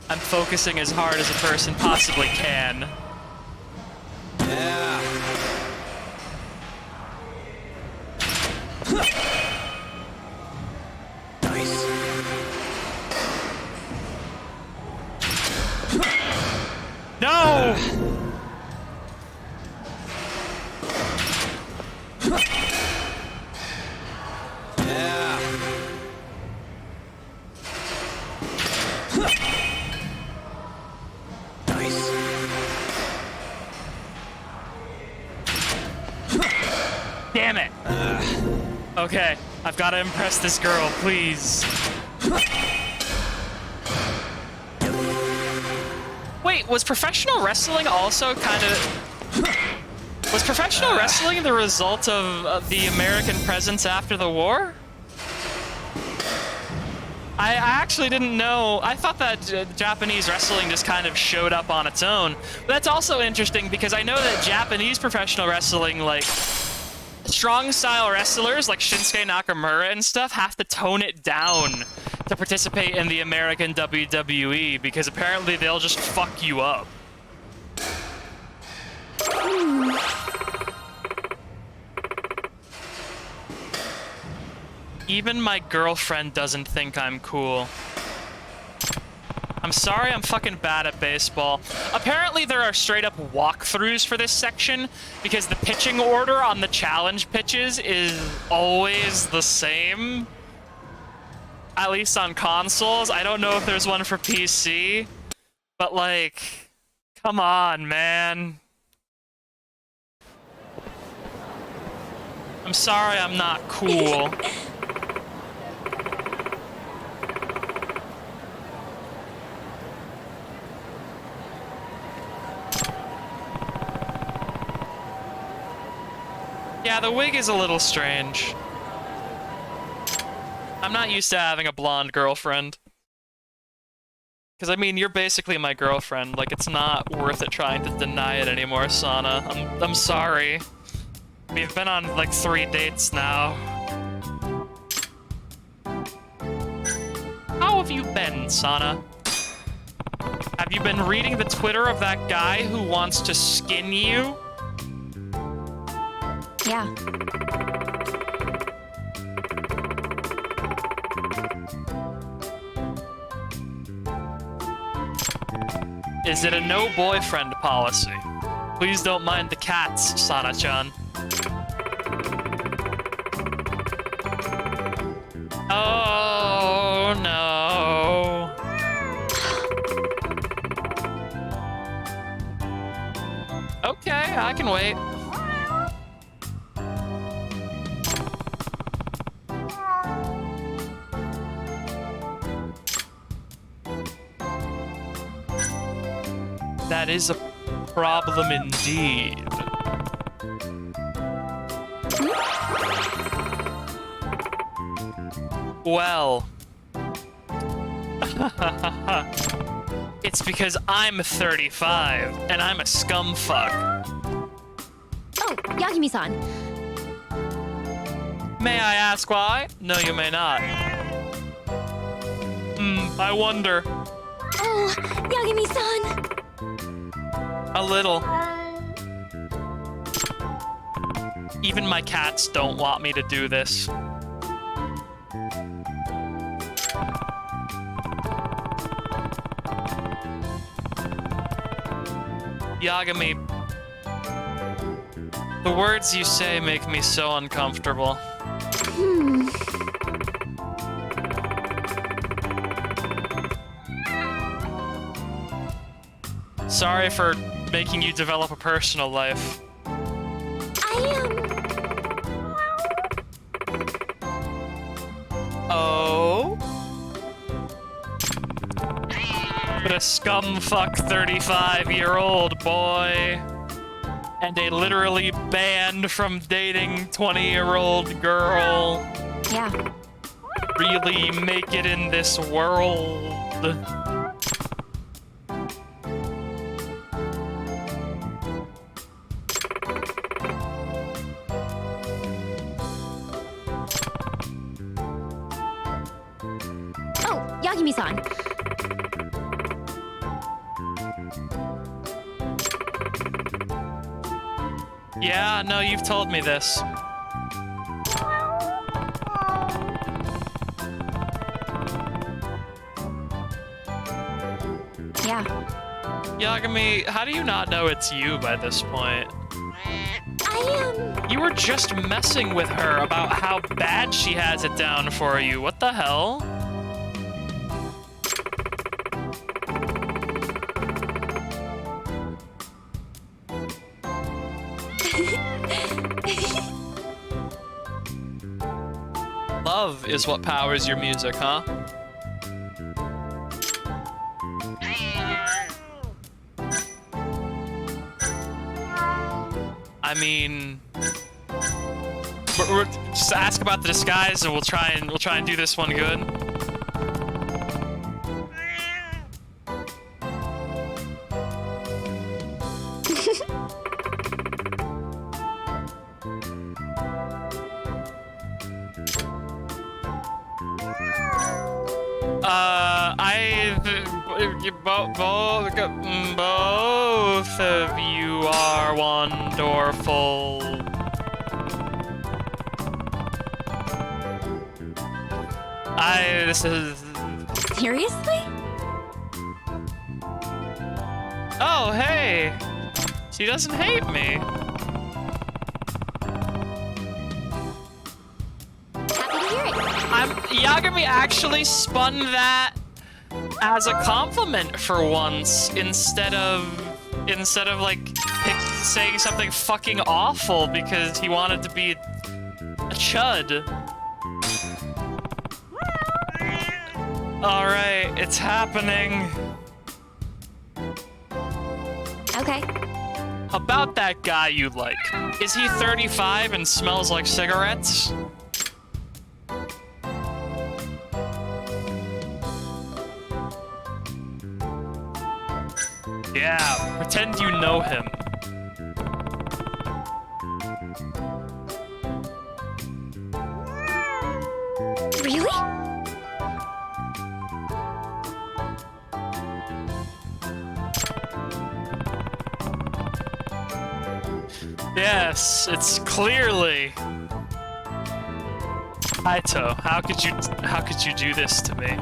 I'm focusing as hard as a person possibly can. Yeah. Nice. No! Yeah. Nice. Damn it! Okay, I've got to impress this girl, please. Wait, was professional wrestling also kind of... Was professional wrestling the result of the American presence after the war? I actually didn't know. I thought that Japanese wrestling just kind of showed up on its own. But that's also interesting because I know that Japanese professional wrestling, like, strong style wrestlers like Shinsuke Nakamura and stuff have to tone it down to participate in the American WWE because apparently they'll just fuck you up. Even my girlfriend doesn't think I'm cool. I'm sorry, I'm fucking bad at baseball. Apparently there are straight up walkthroughs for this section because the pitching order on the challenge pitches is always the same. At least on consoles. I don't know if there's one for PC, but like, come on, man. I'm sorry I'm not cool. Yeah, the wig is a little strange. I'm not used to having a blonde girlfriend. Because, I mean, you're basically my girlfriend. Like, it's not worth it trying to deny it anymore, Sana. I'm sorry. We've been on, like, 3 dates now. How have you been, Sana? Have you been reading the Twitter of that guy who wants to skin you? Yeah. Is it a no boyfriend policy? Please don't mind the cats, Sana-chan. Oh no. Okay, I can wait. That is a problem indeed. Well. It's because I'm 35 and I'm a scumfuck. Oh, Yagami-san. May I ask why? No, you may not. I wonder. Oh, Yagami-san. A little. Even my cats don't want me to do this. Yagami, the words you say make me so uncomfortable. Sorry for making you develop a personal life. Oh? But a scumfuck 35-year-old boy and a literally banned from dating 20-year-old girl Yeah. really make it in this world. Yagami-san. Yeah, no, you've told me this. Yeah. Yagami, how do you not know it's you by this point? You were just messing with her about how bad she has it down for you. What the hell? Love is what powers your music, huh? I mean, we're just ask about the disguise, and we'll try and do this one good. Both of you are wonderful. This is... Seriously? Oh, hey! She doesn't hate me. Happy to hear it. Yagami actually spun that as a compliment for once, instead of like saying something fucking awful because he wanted to be a chud. All right, it's happening. Okay. About that guy you like. Is he 35 and smells like cigarettes? Yeah, pretend you know him. Really? Yes, it's clearly Kaito. How could you do this to me?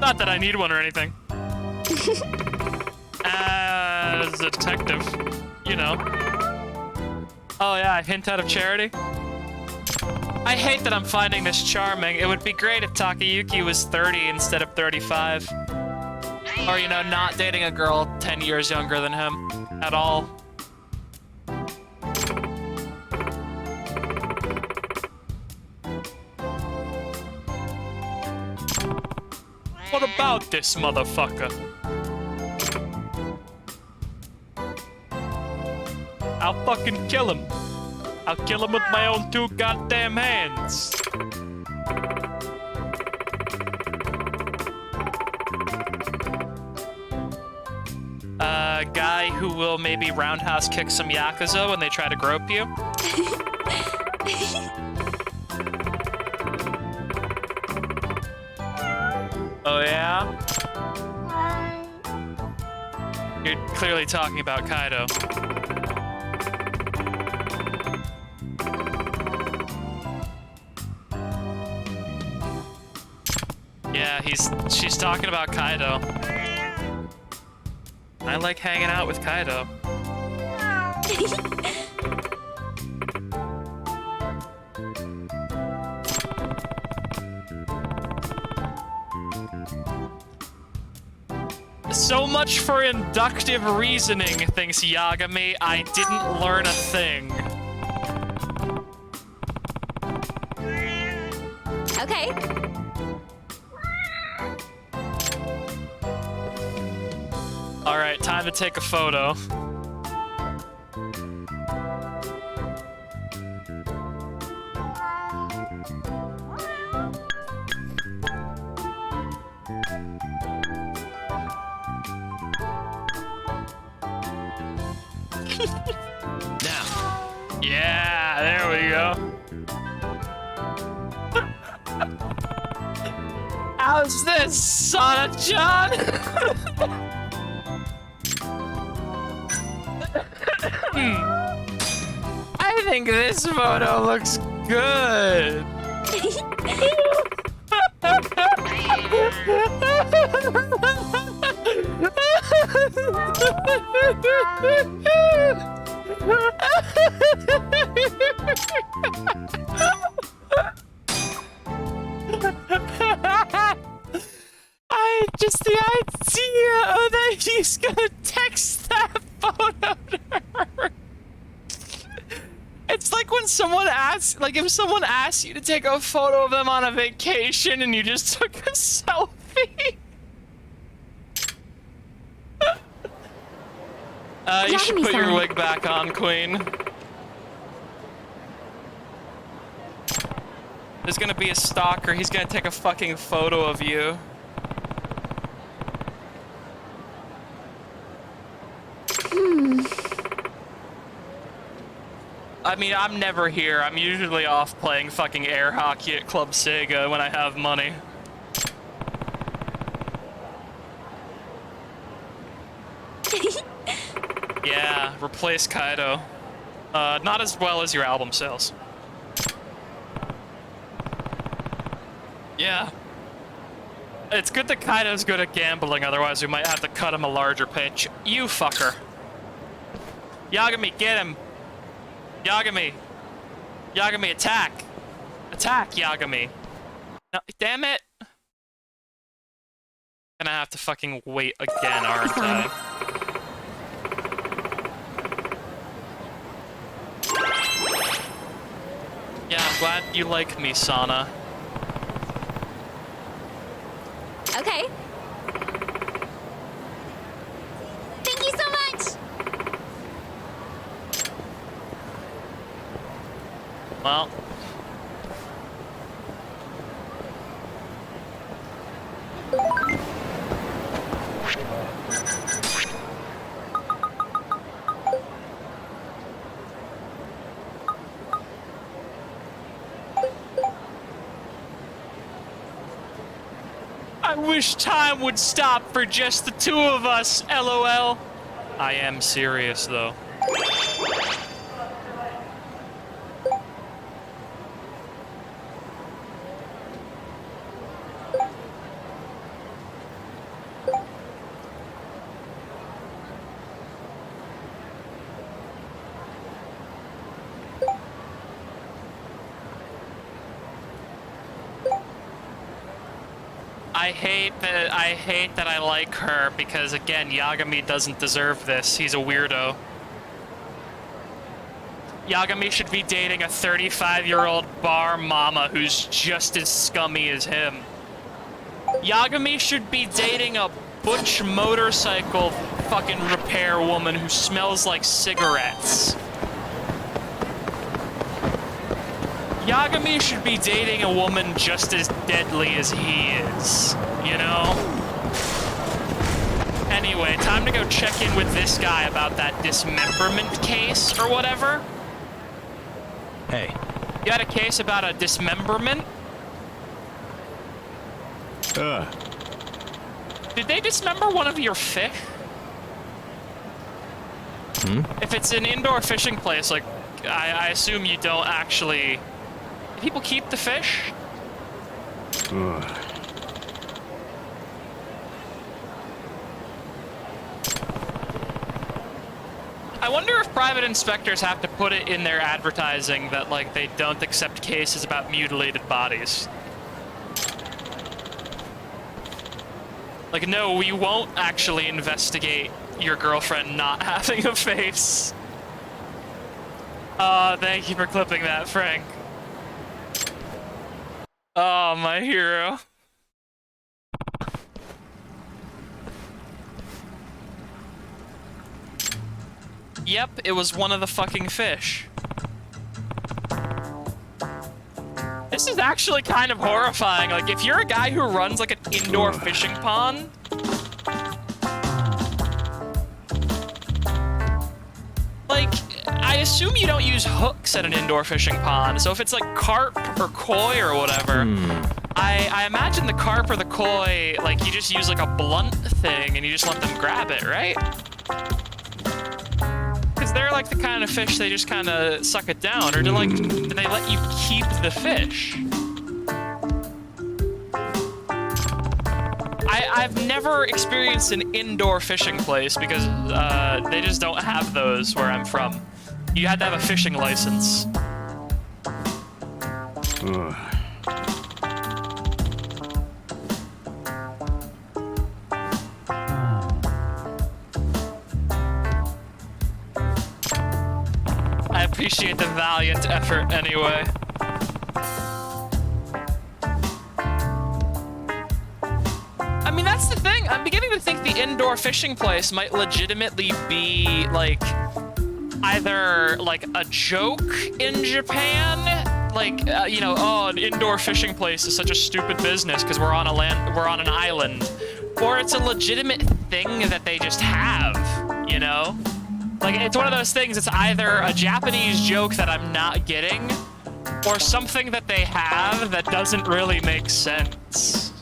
Not that I need one or anything. As a detective, you know. Oh yeah, a hint out of charity. I hate that I'm finding this charming. It would be great if Takayuki was 30 instead of 35. Or, you know, not dating a girl 10 years younger than him at all. What about this motherfucker? I'll fucking kill him. I'll kill him with my own 2 goddamn hands. A guy who will maybe roundhouse kick some Yakuza when they try to grope you. Oh yeah? You're clearly talking about Kaido. Yeah, she's talking about Kaido. I like hanging out with Kaido. So much for inductive reasoning, thinks Yagami. I didn't learn a thing. Okay. All right, time to take a photo. Now, Yeah, there we go. How's this, Sana-chan? I think this photo looks good. Just the idea that he's gonna text that photo to her. It's like when someone asks, like if someone asks you to take a photo of them on a vacation and you just took a selfie. You should put your wig back on, Queen. There's gonna be a stalker. He's gonna take a fucking photo of you. I mean, I'm never here. I'm usually off playing fucking air hockey at Club Sega when I have money. Yeah, replace Kaido. Not as well as your album sales. Yeah. It's good that Kaido's good at gambling, otherwise we might have to cut him a larger pitch. You fucker. Yagami, get him. Yagami. Yagami, attack. Attack, Yagami. No, damn it. Gonna have to fucking wait again, aren't I? Yeah, I'm glad you like me, Sana. Okay. Thank you so much. Well. I wish time would stop for just the two of us, LOL. I am serious, though. I hate that I like her because, again, Yagami doesn't deserve this. He's a weirdo. Yagami should be dating a 35-year-old bar mama who's just as scummy as him. Yagami should be dating a butch motorcycle fucking repair woman who smells like cigarettes. Yagami should be dating a woman just as deadly as he is, you know? Anyway, time to go check in with this guy about that dismemberment case or whatever. Hey. You had a case about a dismemberment? Did they dismember one of your fish? If it's an indoor fishing place, like, I assume you don't actually... Do people keep the fish? I wonder if private inspectors have to put it in their advertising that, like, they don't accept cases about mutilated bodies. Like, no, we won't actually investigate your girlfriend not having a face. Thank you for clipping that, Frank. Oh, my hero. Yep, it was one of the fucking fish. This is actually kind of horrifying. Like, if you're a guy who runs, like, an indoor fishing pond... Like, I assume you don't use hooks at an indoor fishing pond, so if it's, like, carp or koi or whatever, I imagine the carp or the koi, like, you just use, like, a blunt thing and you just let them grab it, right? Because they're, like, the kind of fish they just kind of suck it down. Or do they let you keep the fish? I've never experienced an indoor fishing place because they just don't have those where I'm from. You had to have a fishing license. I appreciate the valiant effort anyway. I mean, that's the thing. I'm beginning to think the indoor fishing place might legitimately be, like, either, like, a joke in Japan. Like, you know, oh, an indoor fishing place is such a stupid business because we're on an island. Or it's a legitimate thing that they just have, you know? Like, it's one of those things, it's either a Japanese joke that I'm not getting, or something that they have that doesn't really make sense.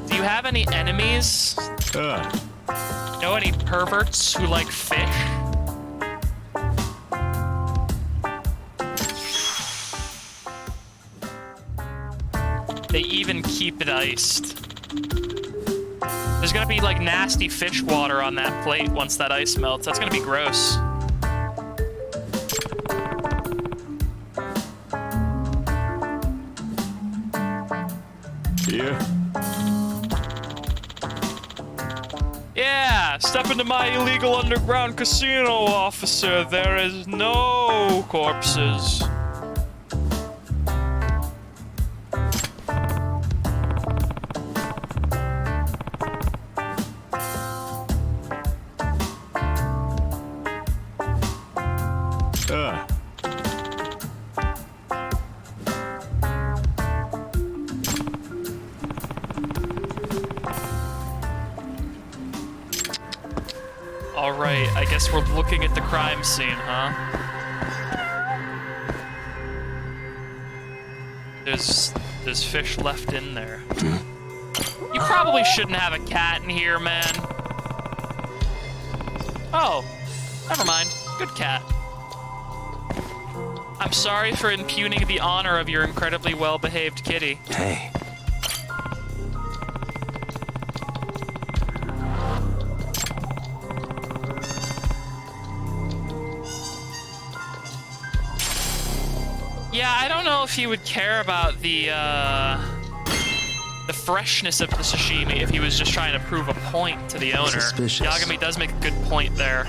Do you have any enemies? Know any perverts who like fish? They even keep it iced. There's gonna be like nasty fish water on that plate once that ice melts. That's gonna be gross. Yeah, step into my illegal underground casino, officer. There is no corpses. Alright, I guess we're looking at the crime scene, huh? There's fish left in there. You probably shouldn't have a cat in here, man. Oh, never mind. Good cat. I'm sorry for impugning the honor of your incredibly well-behaved kitty. Hey. Yeah, I don't know if he would care about the freshness of the sashimi if he was just trying to prove a point to the owner. Suspicious. Yagami does make a good point there.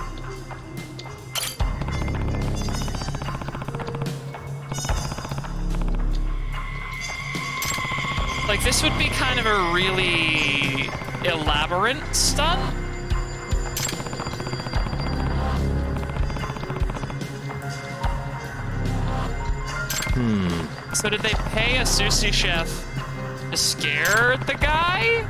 Like, this would be kind of a really elaborate stunt. So did they pay a sushi chef to scare the guy?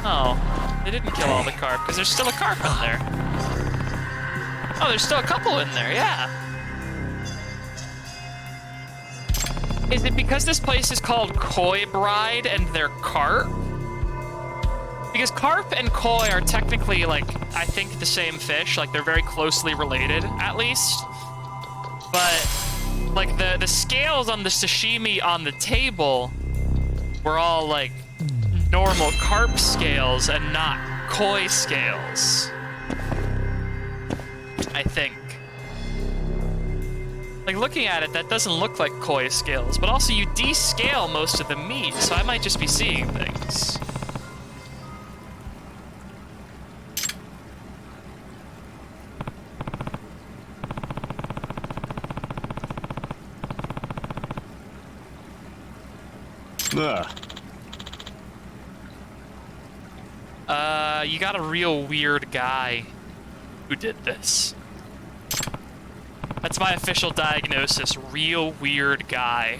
Oh, they didn't kill all the carp, because there's still a carp in there. Oh, there's still a couple in there, yeah. Is it because this place is called Koi Bride and they're carp? Because carp and koi are technically, like, I think the same fish. Like, they're very closely related, at least. But, like, the scales on the sashimi on the table were all, like, normal carp scales and not koi scales. I think. Like, looking at it, that doesn't look like koi scales. But also, you descale most of the meat, so I might just be seeing things. You got a real weird guy who did this. That's my official diagnosis. Real weird guy.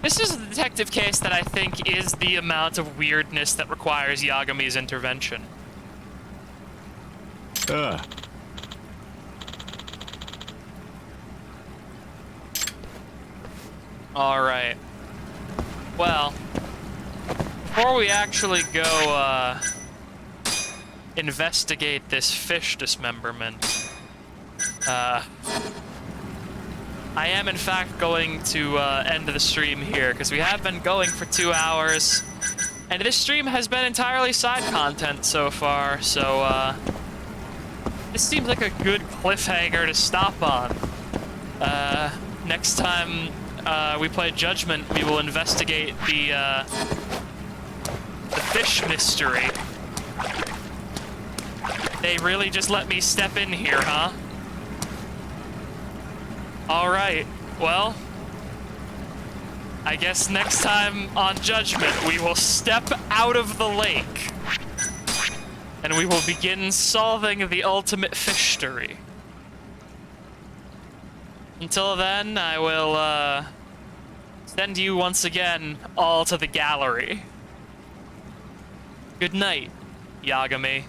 This is a detective case that I think is the amount of weirdness that requires Yagami's intervention. Alright. Well, before we actually go, investigate this fish dismemberment, I am in fact going to, end the stream here, because we have been going for 2 hours, and this stream has been entirely side content so far, so, this seems like a good cliffhanger to stop on. Next time, we play Judgment, we will investigate the fish mystery. They really just let me step in here, huh? Alright, well, I guess next time on Judgment, we will step out of the lake. And we will begin solving the ultimate fishstery. Until then, I will, send you once again all to the gallery. Good night, Yagami.